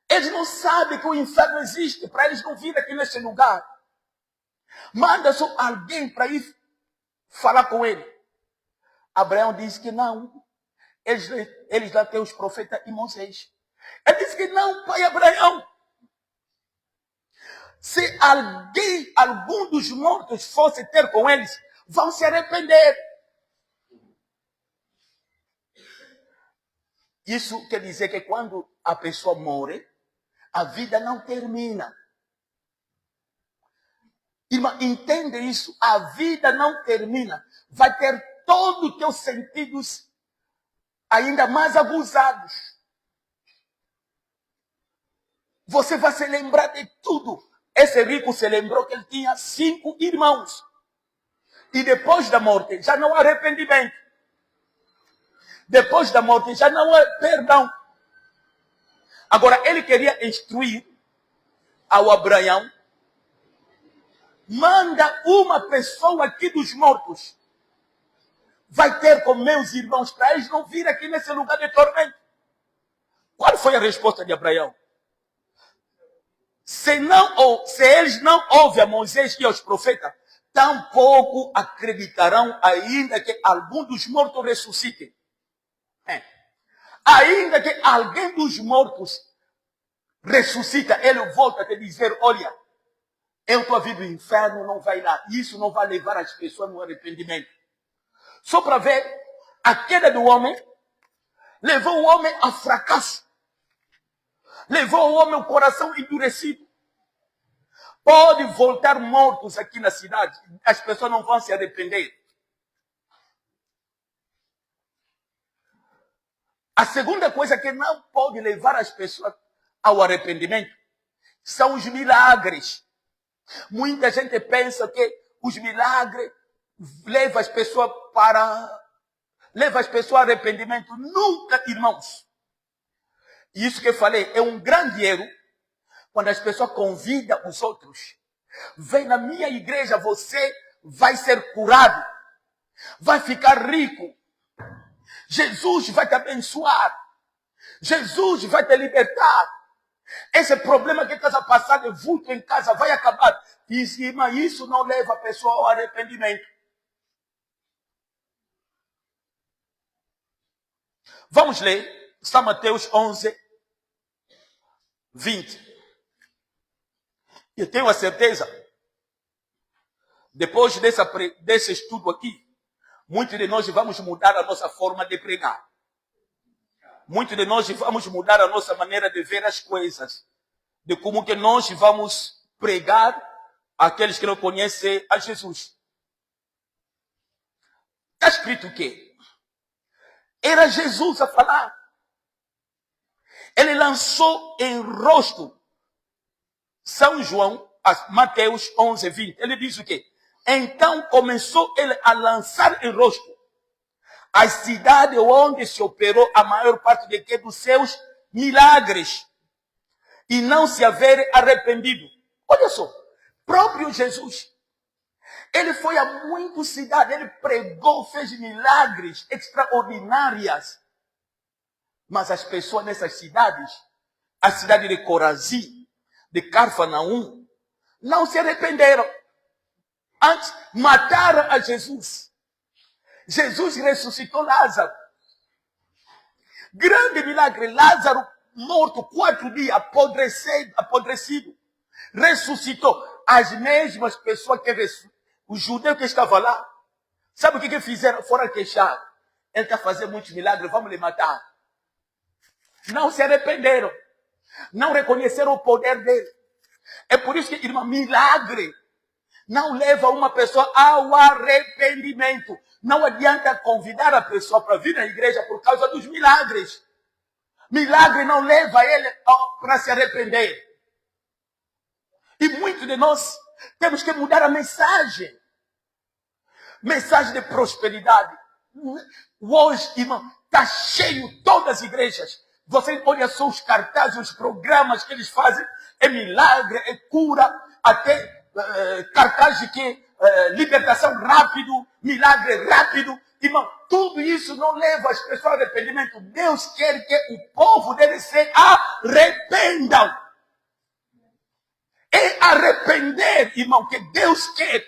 Eles não sabem que o inferno existe. Para eles não virem aqui nesse lugar. Manda só alguém para ir falar com ele. Abraão disse que não. Eles lá têm os profetas e Moisés. Ele disse que não, pai Abraão. Se algum dos mortos fosse ter com eles, vão se arrepender. Isso quer dizer que quando a pessoa morre, a vida não termina. Irmã, entende isso? A vida não termina. Vai ter todos os teus sentidos ainda mais abusados. Você vai se lembrar de tudo. Esse rico se lembrou que ele tinha 5 irmãos. E depois da morte, já não há arrependimento. Depois da morte, já não há perdão. Agora, ele queria instruir ao Abraão: manda uma pessoa aqui dos mortos. Vai ter com meus irmãos para eles não virem aqui nesse lugar de tormento. Qual foi a resposta de Abraão? Se eles não ouvem a Moisés e aos profetas, tampouco acreditarão ainda que algum dos mortos ressuscite. Ainda que alguém dos mortos ressuscita, ele volta a te dizer: olha, eu estou vindo do inferno, não vai lá. Isso não vai levar as pessoas no arrependimento. Só para ver, a queda do homem levou o homem a fracasso. Levou o homem ao coração endurecido. Pode voltar mortos aqui na cidade. As pessoas não vão se arrepender. A segunda coisa que não pode levar as pessoas ao arrependimento são os milagres. Muita gente pensa que os milagres levam as pessoas ao arrependimento. Nunca, irmãos. Isso que eu falei é um grande erro. Quando as pessoas convidam os outros: vem na minha igreja, você vai ser curado, vai ficar rico, Jesus vai te abençoar, Jesus vai te libertar, esse problema que estás a passar de vulto em casa vai acabar. Mas isso não leva a pessoa ao arrependimento. Vamos ler São Mateus 11, 20. Eu tenho a certeza, depois desse estudo aqui, muitos de nós vamos mudar a nossa forma de pregar. Muitos de nós vamos mudar a nossa maneira de ver as coisas. De como que nós vamos pregar àqueles que não conhecem a Jesus. Está escrito o quê? Era Jesus a falar. Ele lançou em rosto São João, Mateus 11, 20. Ele diz o quê? Então começou ele a lançar em rosto as cidades onde se operou a maior parte dos seus milagres, e não se haver arrependido. Olha só, próprio Jesus, ele foi a muitas cidades, ele pregou, fez milagres extraordinários. Mas as pessoas nessas cidades, a cidade de Corazim, de Cafarnaum, não se arrependeram. Antes, mataram a Jesus. Jesus ressuscitou Lázaro. Grande milagre. Lázaro morto 4 dias, apodrecido. Ressuscitou. As mesmas pessoas que os judeus que estavam lá, sabe o que fizeram? Foram queixar. Ele está fazendo muitos milagres, vamos lhe matar. Não se arrependeram. Não reconheceram o poder dele. É por isso que, irmão, milagre não leva uma pessoa ao arrependimento. Não adianta convidar a pessoa para vir à igreja por causa dos milagres. Milagre não leva ele para se arrepender. E muitos de nós temos que mudar a mensagem. Mensagem de prosperidade. Hoje, irmão, está cheio todas as igrejas. Você olha só os cartazes, os programas que eles fazem. É milagre, é cura, até cartaz de que libertação rápido, milagre rápido. Irmão, tudo isso não leva as pessoas ao arrependimento. Deus quer que o povo dele se arrependam. É arrepender, irmão, que Deus quer.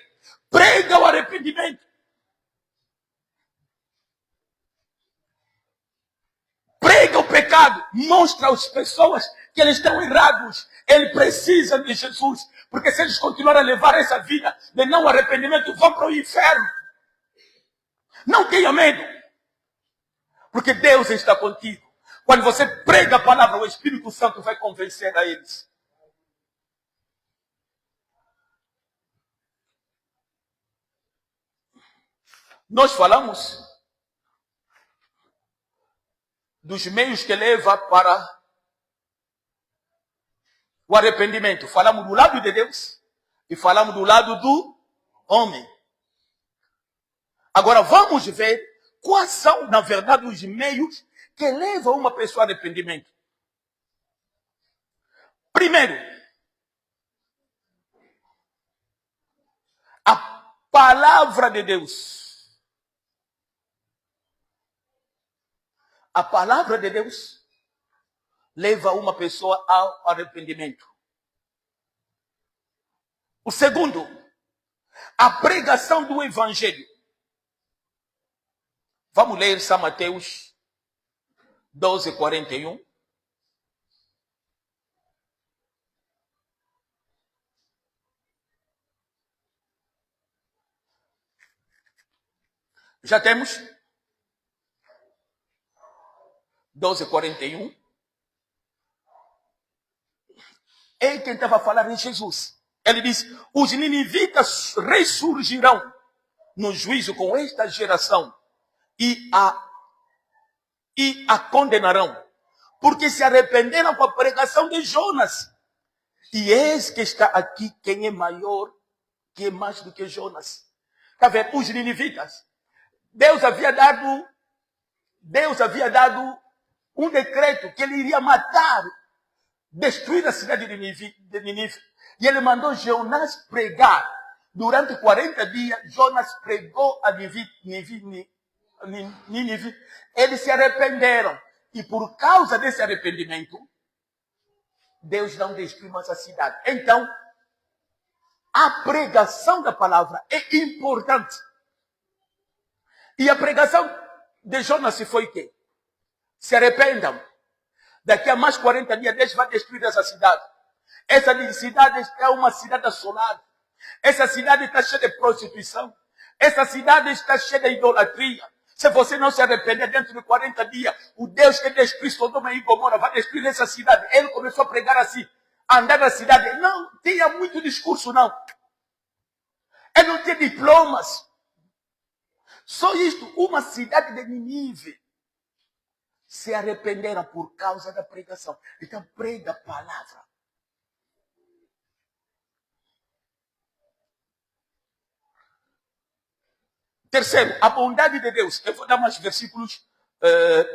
Prega o arrependimento. Prega o pecado. Mostra às pessoas que eles estão errados. Eles precisam de Jesus. Porque se eles continuarem a levar essa vida de não arrependimento, vão para o inferno. Não tenha medo, porque Deus está contigo. Quando você prega a palavra, o Espírito Santo vai convencer a eles. Nós falamos dos meios que levam para o arrependimento. Falamos do lado de Deus e falamos do lado do homem. Agora vamos ver quais são, na verdade, os meios que levam uma pessoa ao arrependimento. Primeiro, a palavra de Deus. A palavra de Deus leva uma pessoa ao arrependimento. O segundo, a pregação do Evangelho. Vamos ler São Mateus 12:41. Já temos? 12:41. Ele quem estava a falar em Jesus. Ele diz: os ninivitas ressurgirão no juízo com esta geração e a condenarão, porque se arrependeram com a pregação de Jonas. E eis que está aqui quem é maior, que é mais do que Jonas. Está vendo? Os ninivitas. Deus havia dado um decreto que ele iria matar, destruir a cidade de Nínive. E ele mandou Jonas pregar. Durante 40 dias, Jonas pregou a Nínive. Eles se arrependeram. E por causa desse arrependimento, Deus não destruiu mais a cidade. Então, a pregação da palavra é importante. E a pregação de Jonas foi o quê? Se arrependam. Daqui a mais 40 dias, Deus vai destruir essa cidade. Essa cidade é uma cidade assolada. Essa cidade está cheia de prostituição. Essa cidade está cheia de idolatria. Se você não se arrepender dentro de 40 dias, o Deus que destruiu Sodoma e Gomorra vai destruir essa cidade. Ele começou a pregar assim, a andar na cidade. Não tinha muito discurso, não. Ele não tinha diplomas. Só isto, uma cidade de Nínive se arrependeram por causa da pregação. Então, prega a palavra. Terceiro, a bondade de Deus. Eu vou dar mais versículos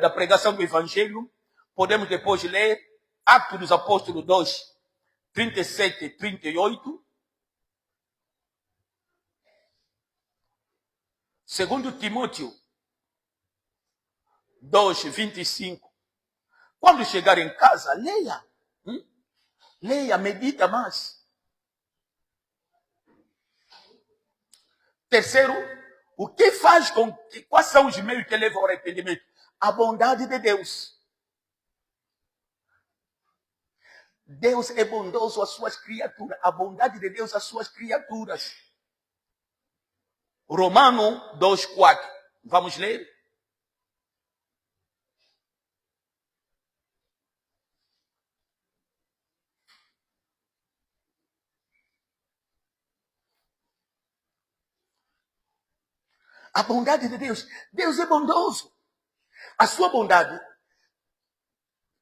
da pregação do Evangelho. Podemos depois ler Atos dos Apóstolos 2, 37 e 38. Segundo Timóteo 2, 25. Quando chegar em casa, leia. Leia, medita mais. Terceiro, o que faz com que, quais são os meios que levam ao arrependimento? A bondade de Deus. Deus é bondoso às suas criaturas. A bondade de Deus às suas criaturas. Romano 2:4. Vamos ler? A bondade de Deus. Deus é bondoso. A sua bondade,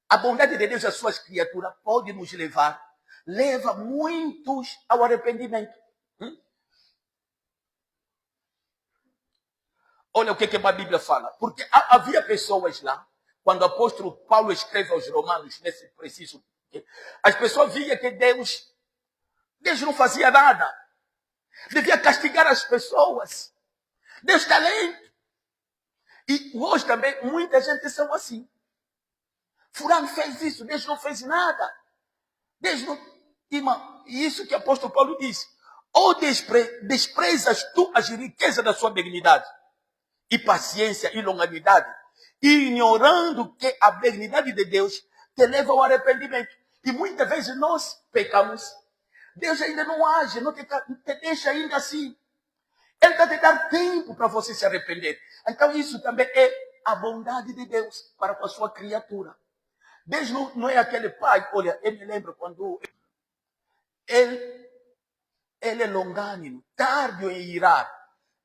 a bondade de Deus às suas criaturas pode nos levar, leva muitos ao arrependimento. Olha o que a Bíblia fala. Porque havia pessoas lá, quando o apóstolo Paulo escreve aos Romanos, nesse preciso, as pessoas viam que Deus não fazia nada. Devia castigar as pessoas. Deus está lento. E hoje também, muita gente são assim. Fulano fez isso, Deus não fez nada. Deus não... E isso que o apóstolo Paulo disse. Ou desprezas tu as riquezas da sua benignidade e paciência e longanimidade, ignorando que a benignidade de Deus te leva ao arrependimento. E muitas vezes nós pecamos. Deus ainda não age, não te deixa ainda assim. Ele está te dar tempo para você se arrepender. Então isso também é a bondade de Deus para com a sua criatura. Deus não é aquele pai, olha, eu me lembro quando ele é longânimo, tardio em irar.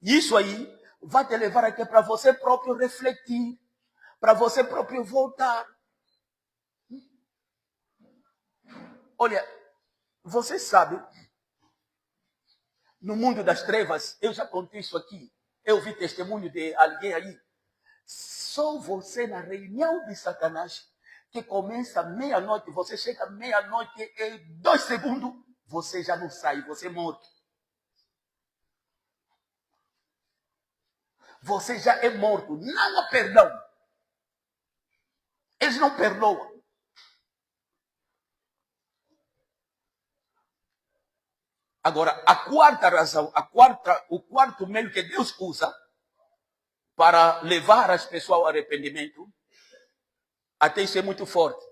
Isso aí vai te levar aqui para você próprio refletir, para você próprio voltar. Olha, você sabe, no mundo das trevas, eu já contei isso aqui, eu vi testemunho de alguém aí, só você na reunião de Satanás, que começa meia-noite, você chega meia-noite e 2 segundos, você já não sai, você morre. Você já é morto. Não há perdão. Eles não perdoam. Agora, a quarta razão, o quarto meio que Deus usa para levar as pessoas ao arrependimento, até isso é muito forte.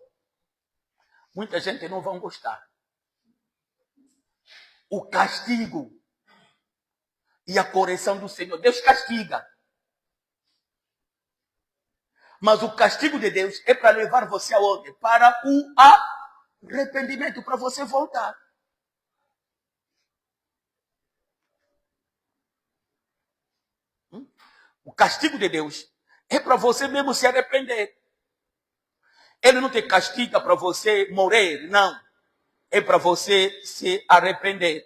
Muita gente não vai gostar. O castigo e a correção do Senhor. Deus castiga. Mas o castigo de Deus é para levar você aonde? Para o arrependimento, para você voltar. O castigo de Deus é para você mesmo se arrepender. Ele não te castiga para você morrer, não. É para você se arrepender.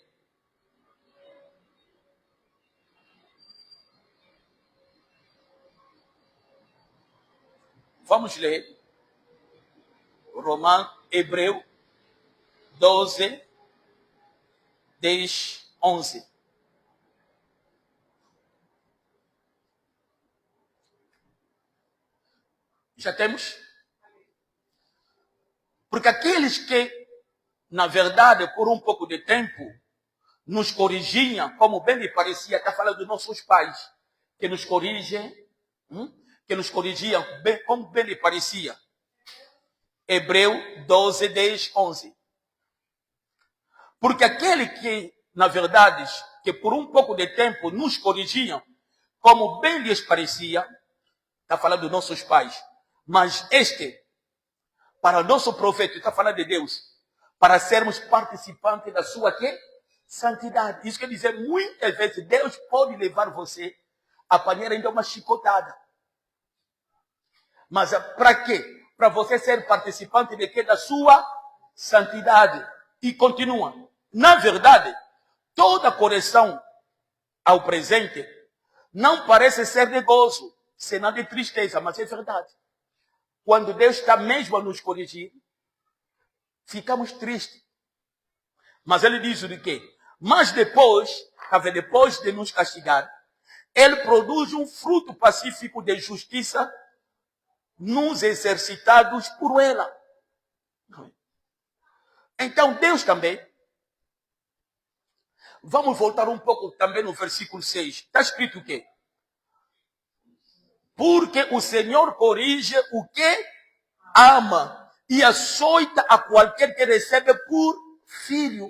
Vamos ler Hebreu 12, 10, 11. Já temos? Porque aqueles que, na verdade, por um pouco de tempo, nos corrigiam, como bem lhe parecia, está falando dos nossos pais, que nos corrigem, que nos corrigiam, bem, como bem lhe parecia. Hebreu 12, 10, 11. Porque aquele que, na verdade, que por um pouco de tempo nos corrigiam, como bem lhes parecia, está falando dos nossos pais, mas este, para nosso proveito, está falando de Deus, para sermos participantes da sua quê? Santidade. Isso quer dizer, muitas vezes Deus pode levar você a apanhar ainda uma chicotada. Mas para quê? Para você ser participante de quê? Da sua santidade. E continua. Na verdade, toda correção ao presente não parece ser de gozo, senão de tristeza, mas é verdade. Quando Deus está mesmo a nos corrigir, ficamos tristes. Mas ele diz o quê? Mas depois de nos castigar, ele produz um fruto pacífico de justiça nos exercitados por ela. Então Deus também, vamos voltar um pouco também no versículo 6. Está escrito o quê? Porque o Senhor corrige o que ama e açoita a qualquer que recebe por filho.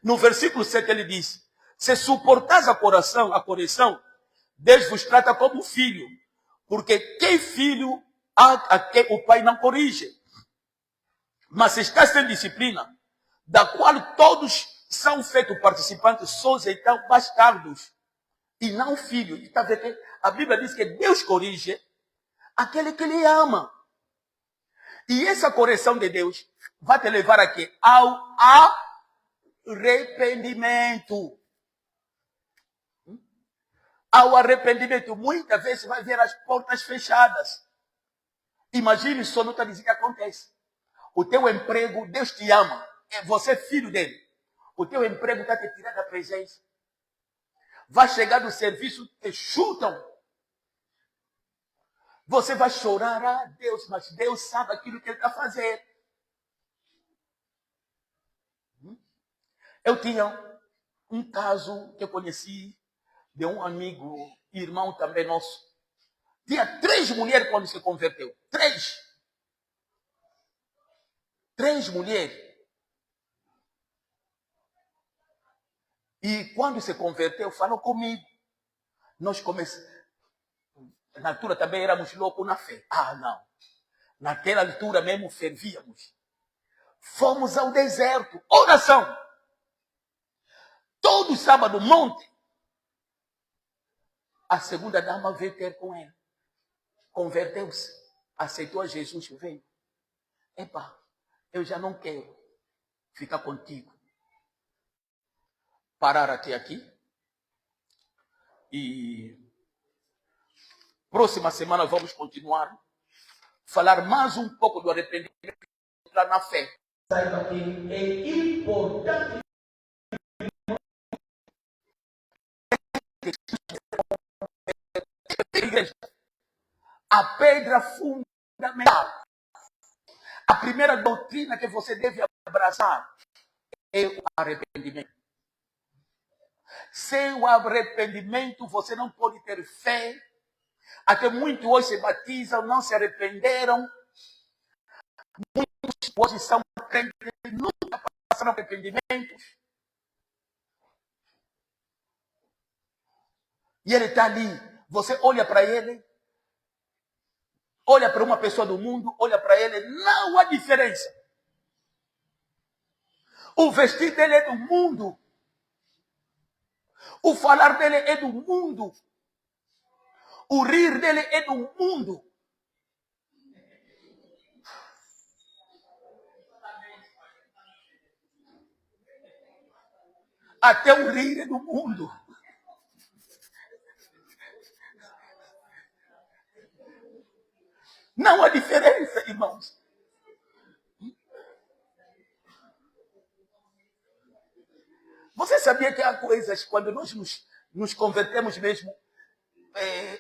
No versículo 7 ele diz, se suportais a correção, Deus vos trata como filho. Porque quem filho a quem o pai não corrige. Mas está sem disciplina, da qual todos são feitos participantes, sois então bastardos, e não filhos. Está vendo? A Bíblia diz que Deus corrige aquele que Ele ama. E essa correção de Deus vai te levar aqui ao arrependimento. Ao arrependimento. Muitas vezes vai ver as portas fechadas. Imagine só, não está dizendo o que acontece. O teu emprego, Deus te ama. Você é filho dele. O teu emprego está te tirando da presença. Vai chegar no serviço, te chutam. Você vai chorar, Deus, mas Deus sabe aquilo que Ele está fazendo. Eu tinha um caso que eu conheci de um amigo, irmão também nosso. Tinha 3 mulheres quando se converteu. 3. 3 mulheres. E quando se converteu, falou comigo. Nós começamos. Na altura também éramos loucos na fé. Ah, não. Naquela altura mesmo fervíamos. Fomos ao deserto. Oração. Todo sábado, monte. A segunda dama veio ter com ele. Converteu-se. Aceitou a Jesus, veio. Epa, eu já não quero ficar contigo. Parar até aqui. E próxima semana vamos continuar. Falar mais um pouco do arrependimento na fé. Saiba que é importante. A pedra fundamental. A primeira doutrina que você deve abraçar é o arrependimento. Sem o arrependimento, você não pode ter fé. Até muitos hoje se batizam, não se arrependeram. Muitos hoje são crentes, nunca passaram arrependimentos. E ele está ali. Você olha para ele, olha para uma pessoa do mundo, olha para ele, não há diferença. O vestir dele é do mundo. O falar dele é do mundo. O rir dele é do mundo. Até o rir é do mundo. Não há diferença, irmãos. Você sabia que há coisas, quando nós nos convertemos mesmo,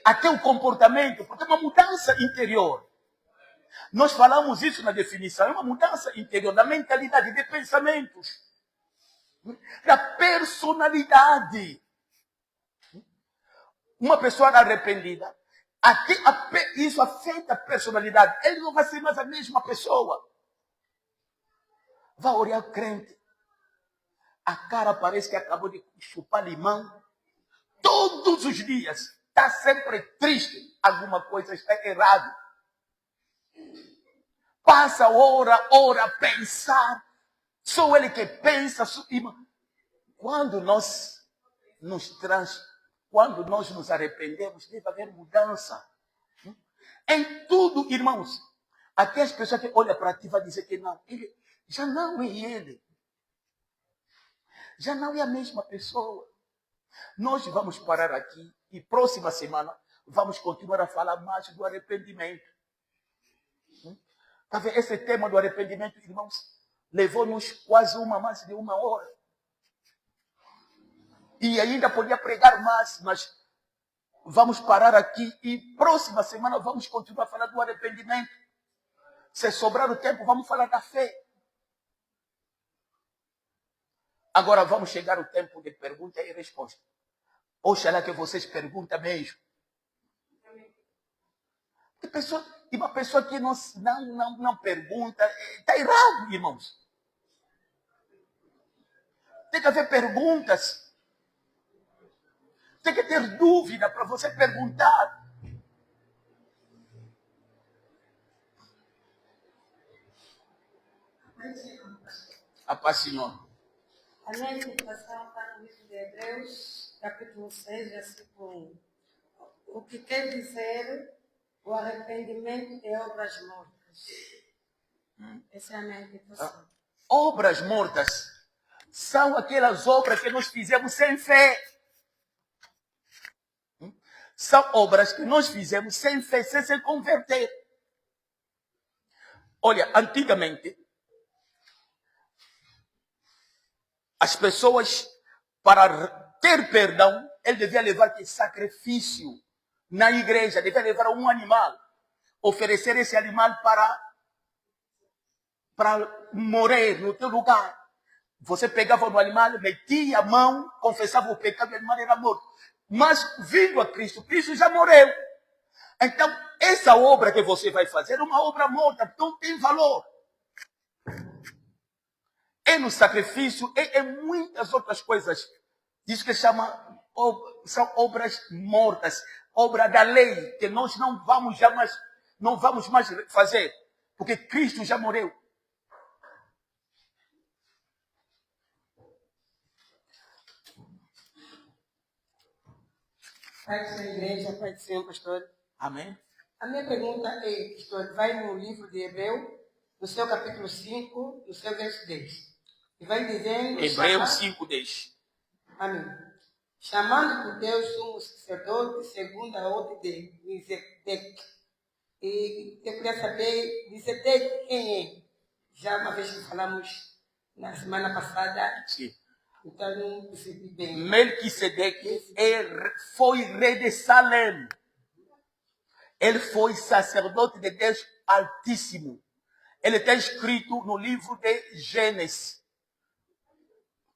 até o comportamento, porque é uma mudança interior. Nós falamos isso na definição, é uma mudança interior da mentalidade, de pensamentos, da personalidade. Uma pessoa arrependida, isso afeta a personalidade. Ele não vai ser mais a mesma pessoa. Vai olhar o crente. A cara parece que acabou de chupar limão. Todos os dias. Está sempre triste. Alguma coisa está errada. Passa hora a pensar. Só ele que pensa. Quando nós nos arrependemos, deve haver mudança. Em tudo, irmãos. Até as pessoas que olham para ti vão dizer que não. Ele já não é ele. Já não é a mesma pessoa. Nós vamos parar aqui e próxima semana vamos continuar a falar mais do arrependimento. Tá vendo? Esse tema do arrependimento, irmãos, levou-nos quase mais de uma hora. E ainda podia pregar mais, mas vamos parar aqui e próxima semana vamos continuar a falar do arrependimento. Se sobrar o tempo, vamos falar da fé. Agora vamos chegar ao tempo de pergunta e resposta. Oxalá que vocês perguntem mesmo. E uma pessoa que não pergunta, está errado, irmãos. Tem que haver perguntas. Tem que ter dúvida para você perguntar. A paz, Senhor. A minha meditação está no livro de Hebreus, capítulo 6, versículo 1. O que quer dizer o arrependimento de obras mortas. Essa é a minha meditação. Obras mortas são aquelas obras que nós fizemos sem fé. São obras que nós fizemos sem fé, sem se converter. Olha, antigamente, as pessoas, para ter perdão, ele devia levar que sacrifício na igreja, devia levar um animal, oferecer esse animal para morrer no teu lugar. Você pegava no animal, metia a mão, confessava o pecado, o animal era morto. Mas vindo a Cristo, Cristo já morreu. Então, essa obra que você vai fazer é uma obra morta, não tem valor. É no sacrifício, é muitas outras coisas. Isso que chama, são obras mortas, obra da lei, que nós não vamos mais fazer, porque Cristo já morreu. Pai do Senhor, igreja, Pai do Senhor, pastor. Amém? A minha pergunta é, pastor, vai no livro de Hebreu, no seu capítulo 5, no seu verso 10. E vai dizendo... Hebreus 5:10. Amém. Chamando por Deus sumo sacerdote segundo a ordem de Melquisedeque. E eu queria saber, Melquisedeque quem é? Já uma vez que falamos na semana passada, Sim. então não percebi bem. Melquisedeque foi rei de Salem. Ele foi sacerdote de Deus Altíssimo. Ele está escrito no livro de Gênesis.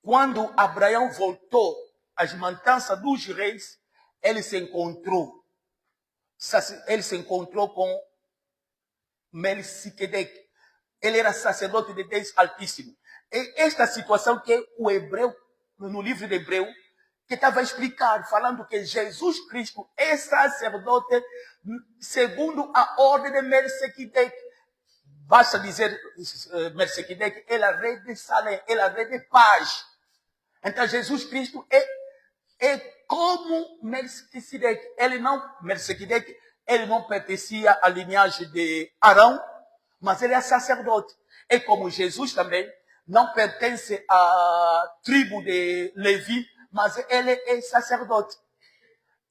Quando Abraão voltou às matanças dos reis, ele se encontrou com Melquisedeque. Ele era sacerdote de Deus Altíssimo. E esta situação que o hebreu, no livro de Hebreu, que estava a explicar, falando que Jesus Cristo é sacerdote segundo a ordem de Melquisedeque. Basta dizer, Melquisedeque, ele é rei de Salem, ele é rei de paz. Então Jesus Cristo é como Melquisedeque. Melquisedeque, ele não pertencia à linhagem de Arão, mas ele é sacerdote. É como Jesus também não pertence à tribo de Levi, mas ele é sacerdote.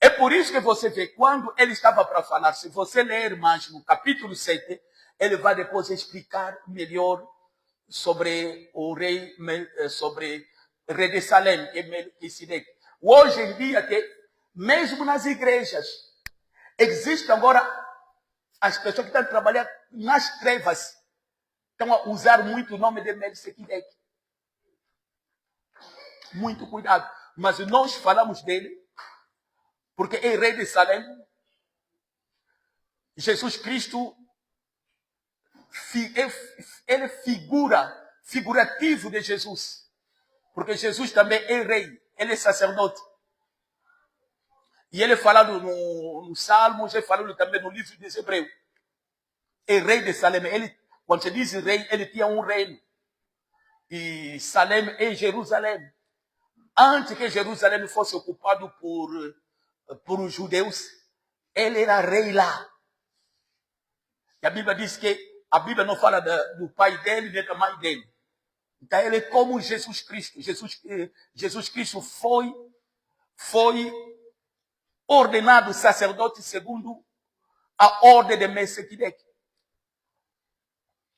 É por isso que você vê, quando ele estava para falar, se você ler mais no capítulo 7, ele vai depois explicar melhor sobre o rei, sobre o rei de Salem, que é Melquisedeque. Hoje em dia, mesmo nas igrejas, existe agora as pessoas que estão trabalhando nas trevas, estão a usar muito o nome de Melquisedeque. Muito cuidado. Mas nós falamos dele, porque é rei de Salem. Jesus Cristo, ele é figurativo de Jesus. Porque Jesus também é rei, ele é sacerdote. E ele é falado no Salmos, ele é falado também no livro de Hebreus. É rei de Salem. Quando se diz rei, ele tinha um reino. E Salem é Jerusalém. Antes que Jerusalém fosse ocupado por os judeus, ele era rei lá. E a Bíblia diz que a Bíblia não fala do pai dele nem da mãe dele. Então ele é como Jesus Cristo. Jesus Cristo foi ordenado sacerdote segundo a ordem de Melquisedeque.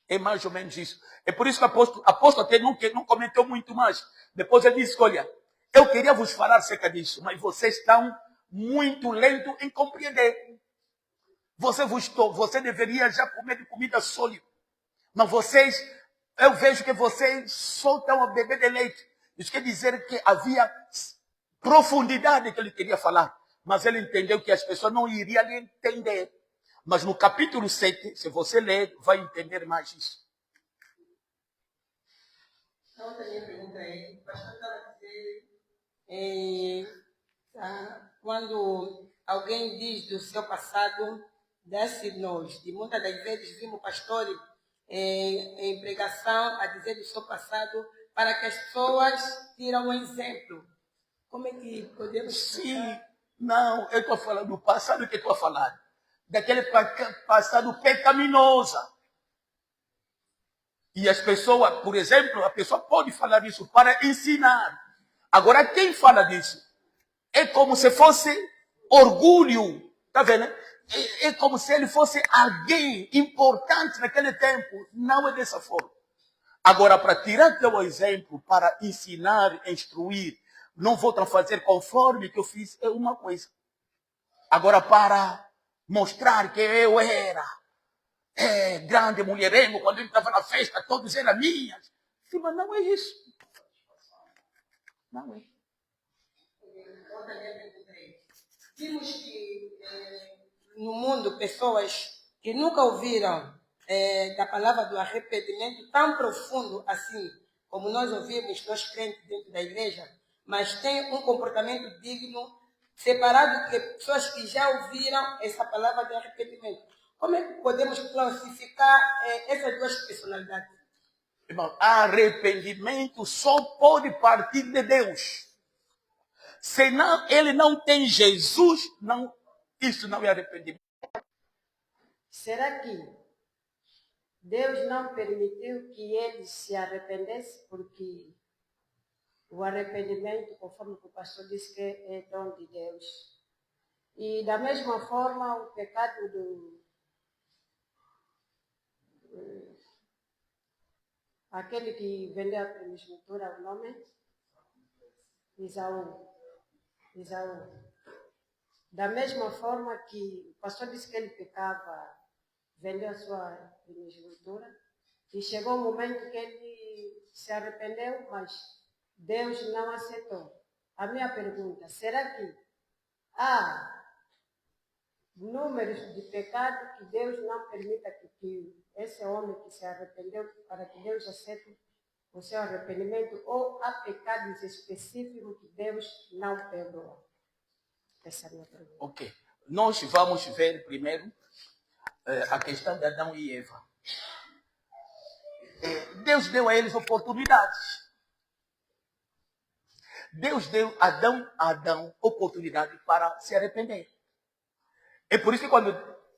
É mais ou menos isso. É por isso que o apóstolo até não comentou muito mais. Depois ele disse, olha, eu queria vos falar acerca disso, mas vocês estão muito lentos em compreender. Você deveria já comer de comida sólida. Mas eu vejo que vocês só estão a beber de leite. Isso quer dizer que havia profundidade que ele queria falar. Mas ele entendeu que as pessoas não iriam entender. Mas no capítulo 7, se você ler, vai entender mais isso. Então, a minha pergunta é, o pastor estava a dizer, quando alguém diz do seu passado, desce-nos. E muitas das vezes vimos pastores em pregação a dizer do seu passado para que as pessoas tiram um exemplo. Como é que podemos... Sim, não, eu estou falando do passado que estou falando. Daquele passado pecaminoso. E as pessoas, por exemplo, a pessoa pode falar isso para ensinar. Agora, quem fala disso? É como se fosse orgulho. Está vendo? É como se ele fosse alguém importante naquele tempo. Não é dessa forma. Agora, para tirar teu exemplo, para ensinar, instruir, não vou fazer conforme que eu fiz, é uma coisa. Agora, para mostrar que eu era grande mulherengo, quando eu estava na festa, todos eram minhas. Sim, mas não é isso. Não é. Vimos que no mundo pessoas que nunca ouviram da palavra do arrependimento tão profundo assim, como nós ouvimos, nós crentes dentro da igreja, mas tem um comportamento digno, separado de pessoas que já ouviram essa palavra de arrependimento. Como é que podemos classificar essas duas personalidades? Irmão, arrependimento só pode partir de Deus. Senão ele não tem Jesus, não, isso não é arrependimento. Será que Deus não permitiu que ele se arrependesse porque o arrependimento, conforme o pastor disse, que é dom de Deus? E da mesma forma, o pecado aquele que vendeu a primogenitura, o nome? Esaú. Da mesma forma que o pastor disse que ele pecava, vendeu a sua primogenitura, e chegou um momento que ele se arrependeu, mas Deus não aceitou. A minha pergunta, será que há números de pecado que Deus não permita que esse homem que se arrependeu, para que Deus aceite o seu arrependimento, ou há pecados específicos que Deus não perdoa? Essa é a minha pergunta. Ok. Nós vamos ver primeiro a questão de Adão e Eva. Deus deu a eles oportunidades. Deus deu a Adão oportunidade para se arrepender. É por isso que quando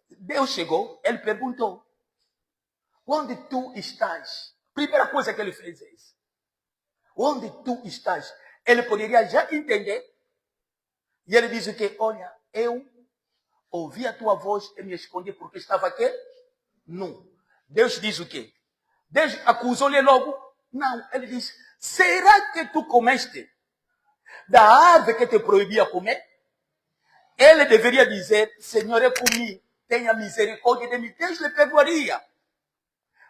Deus chegou, ele perguntou: onde tu estás? Primeira coisa que ele fez é isso. Onde tu estás? Ele poderia já entender. E ele diz o quê? Olha, eu ouvi a tua voz e me escondi porque estava aqui nu. Deus diz o quê? Deus acusou-lhe logo? Não, ele diz: será que tu comeste da árvore que te proibia comer? Ele deveria dizer: Senhor, eu comi, tenha misericórdia de mim. Deus lhe perdoaria.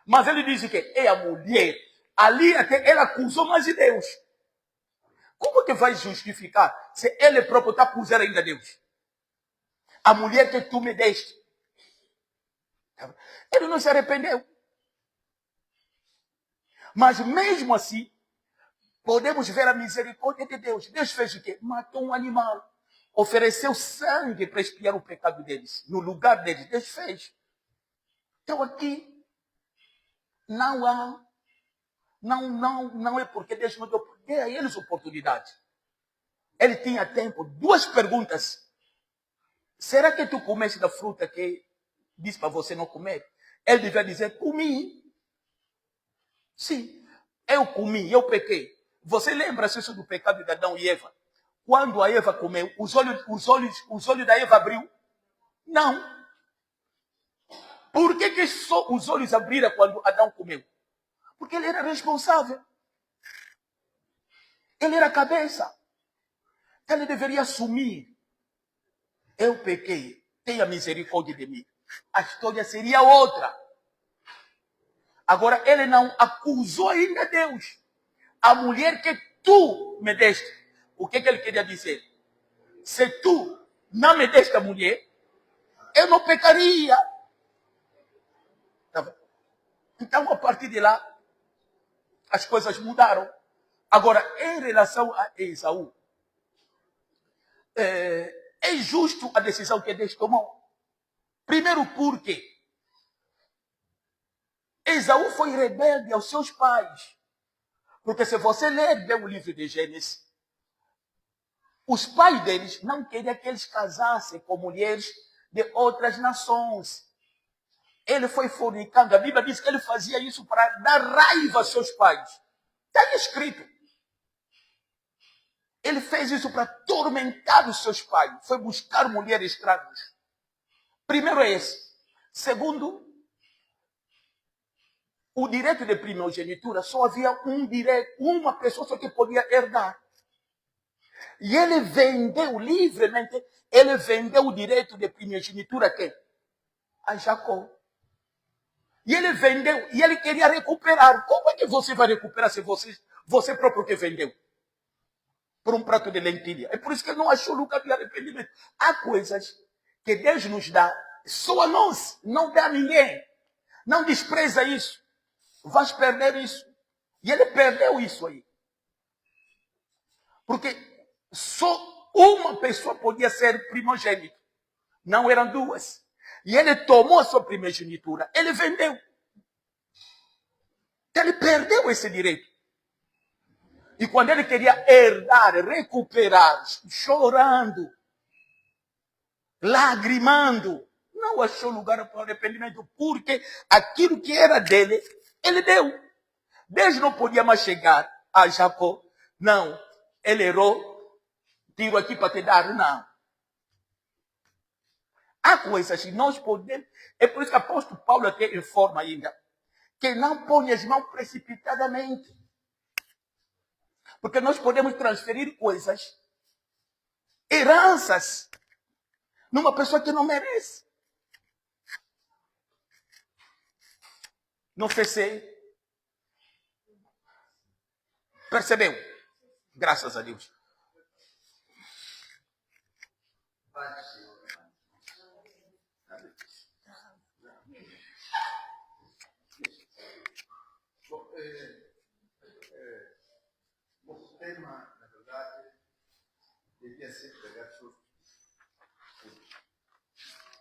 Mas ele diz que é a mulher. Ali até ela acusou mais de Deus. Como que vai justificar se ele próprio está acusando ainda Deus? A mulher que tu me deste. Ele não se arrependeu. Mas mesmo assim, podemos ver a misericórdia de Deus. Deus fez o quê? Matou um animal. Ofereceu sangue para expiar o pecado deles. No lugar deles, Deus fez. Então aqui, não é porque Deus não deu a eles oportunidade. Ele tinha tempo. Duas perguntas. Será que tu comeste da fruta que disse para você não comer? Ele devia dizer: comi. Sim, eu comi, eu pequei. Você lembra-se isso do pecado de Adão e Eva? Quando a Eva comeu, os olhos da Eva abriu? Não. Por que só os olhos abriram quando Adão comeu? Porque ele era responsável. Ele era a cabeça. Então ele deveria assumir: eu pequei, tenha misericórdia de mim. A história seria outra. Agora, ele não acusou ainda Deus. A mulher que tu me deste. O que ele queria dizer? Se tu não me deste a mulher, eu não pecaria. Então, a partir de lá, as coisas mudaram. Agora, em relação a Esaú, é justo a decisão que Deus tomou. Primeiro porque Esaú foi rebelde aos seus pais. Porque se você ler bem o livro de Gênesis, os pais deles não queriam que eles casassem com mulheres de outras nações. Ele foi fornicando. A Bíblia diz que ele fazia isso para dar raiva aos seus pais. Está escrito. Ele fez isso para atormentar os seus pais. Foi buscar mulheres estranhas. Primeiro é esse. Segundo, o direito de primogenitura só havia um direito, uma pessoa só que podia herdar. E ele vendeu livremente, ele vendeu o direito de primogenitura a quem? A Jacó. E ele vendeu, e ele queria recuperar. Como é que você vai recuperar se você próprio que vendeu? Por um prato de lentilha. É por isso que ele não achou lugar de arrependimento. Há coisas que Deus nos dá, só a nós, não dá a ninguém. Não despreza isso. Vais perder isso. E ele perdeu isso aí. Porque só uma pessoa podia ser primogênito. Não eram duas. E ele tomou a sua primogenitura. Ele vendeu. Ele perdeu esse direito. E quando ele queria herdar, recuperar, chorando, lagrimando, não achou lugar para o arrependimento, porque aquilo que era dele, ele deu. Deus não podia mais chegar a Jacó. Não, ele errou, tiro aqui para te dar, não. Há coisas que nós podemos, é por isso que o apóstolo Paulo até informa ainda, que não põe as mãos precipitadamente. Porque nós podemos transferir coisas, heranças, numa pessoa que não merece. Não fecei. Percebeu? Graças a Deus. O tema, na verdade, devia ser pregar sobre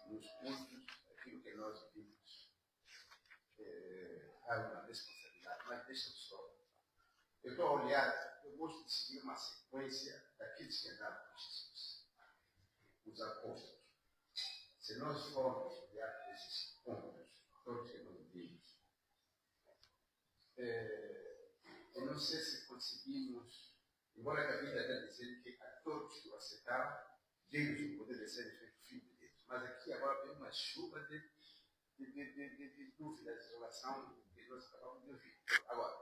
nos cultos, aquilo que nós vimos. Há uma responsabilidade, mas deixa só. Eu estou a olhar, eu gosto de seguir uma sequência daqueles que andaram com Jesus, os apóstolos. Se nós formos olhar esses pontos, todos que nós vimos, eu não sei se conseguimos, embora a Bíblia está dizendo que a todos que o aceitaram, Deus o poder de serem feitos filhos de Deus. Mas aqui agora vem uma chuva de dúvidas em relação que nós acabamos de ouvir. Agora,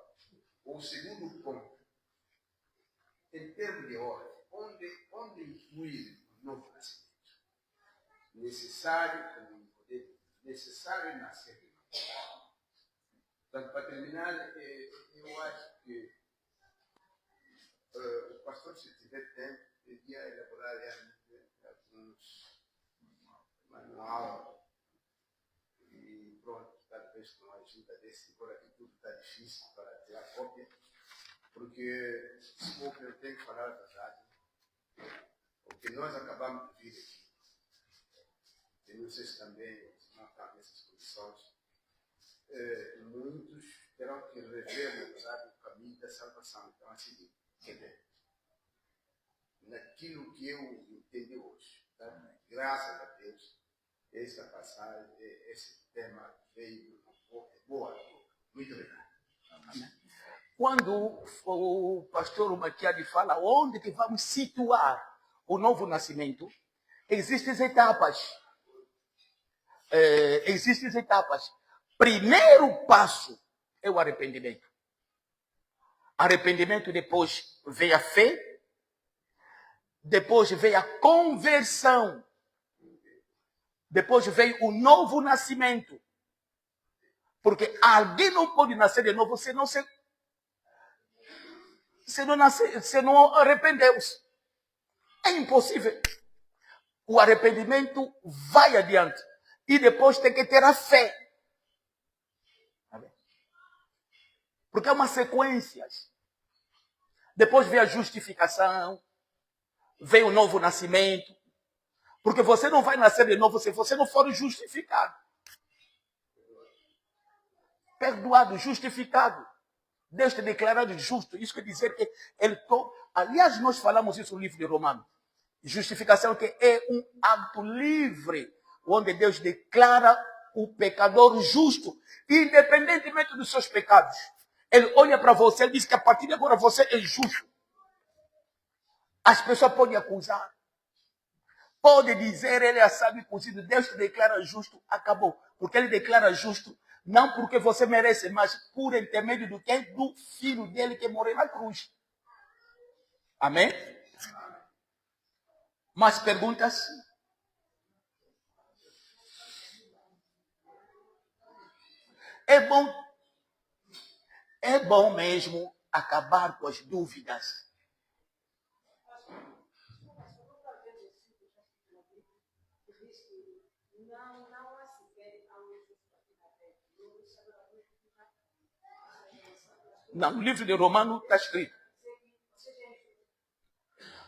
o segundo ponto, em termos de ordem, onde incluir o novo nascimento? Necessário nascer de novo. Portanto, para terminar, eu acho que o pastor, se tiver tempo, devia elaborar alguns manuais e pronto, talvez com a ajuda desse, embora que tudo está difícil para tirar cópia, porque se for que eu tenho que falar a verdade, o que nós acabamos de vir aqui, e não sei se também não estão nessas condições, muitos terão que rever, na verdade, o caminho da salvação. Então, assim, quer dizer, naquilo que eu entendi hoje, tá? Graças a Deus, esta passagem, esse tema veio boa. Muito obrigado. Amém. Quando o pastor Maquiadi fala onde que vamos situar o novo nascimento, existem etapas. Primeiro passo é o arrependimento. Arrependimento, depois vem a fé, depois vem a conversão, depois vem o novo nascimento. Porque alguém não pode nascer de novo se não arrependeu-se. É impossível. O arrependimento vai adiante. E depois tem que ter a fé. Porque é uma sequência. Depois vem a justificação. Vem o novo nascimento. Porque você não vai nascer de novo se você não for justificado. Perdoado, justificado. Deus te declarado justo. Isso quer dizer que ele... Aliás, nós falamos isso no livro de Romanos. Justificação que é um ato livre, onde Deus declara o pecador justo, independentemente dos seus pecados. Ele olha para você e diz que a partir de agora você é justo. As pessoas podem acusar. Pode dizer, ele é sábio e cozido. Deus te declara justo, acabou. Porque ele declara justo, não porque você merece, mas por intermédio do quê? Do filho dele que morreu na cruz. Amém? Mais perguntas? É bom mesmo acabar com as dúvidas. Não, no livro de Romanos está escrito.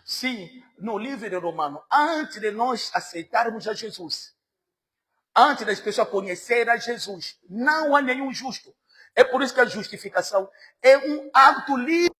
Sim, no livro de Romano, antes de nós aceitarmos a Jesus, antes das pessoas conhecerem a Jesus, não há nenhum justo. É por isso que a justificação é um ato livre.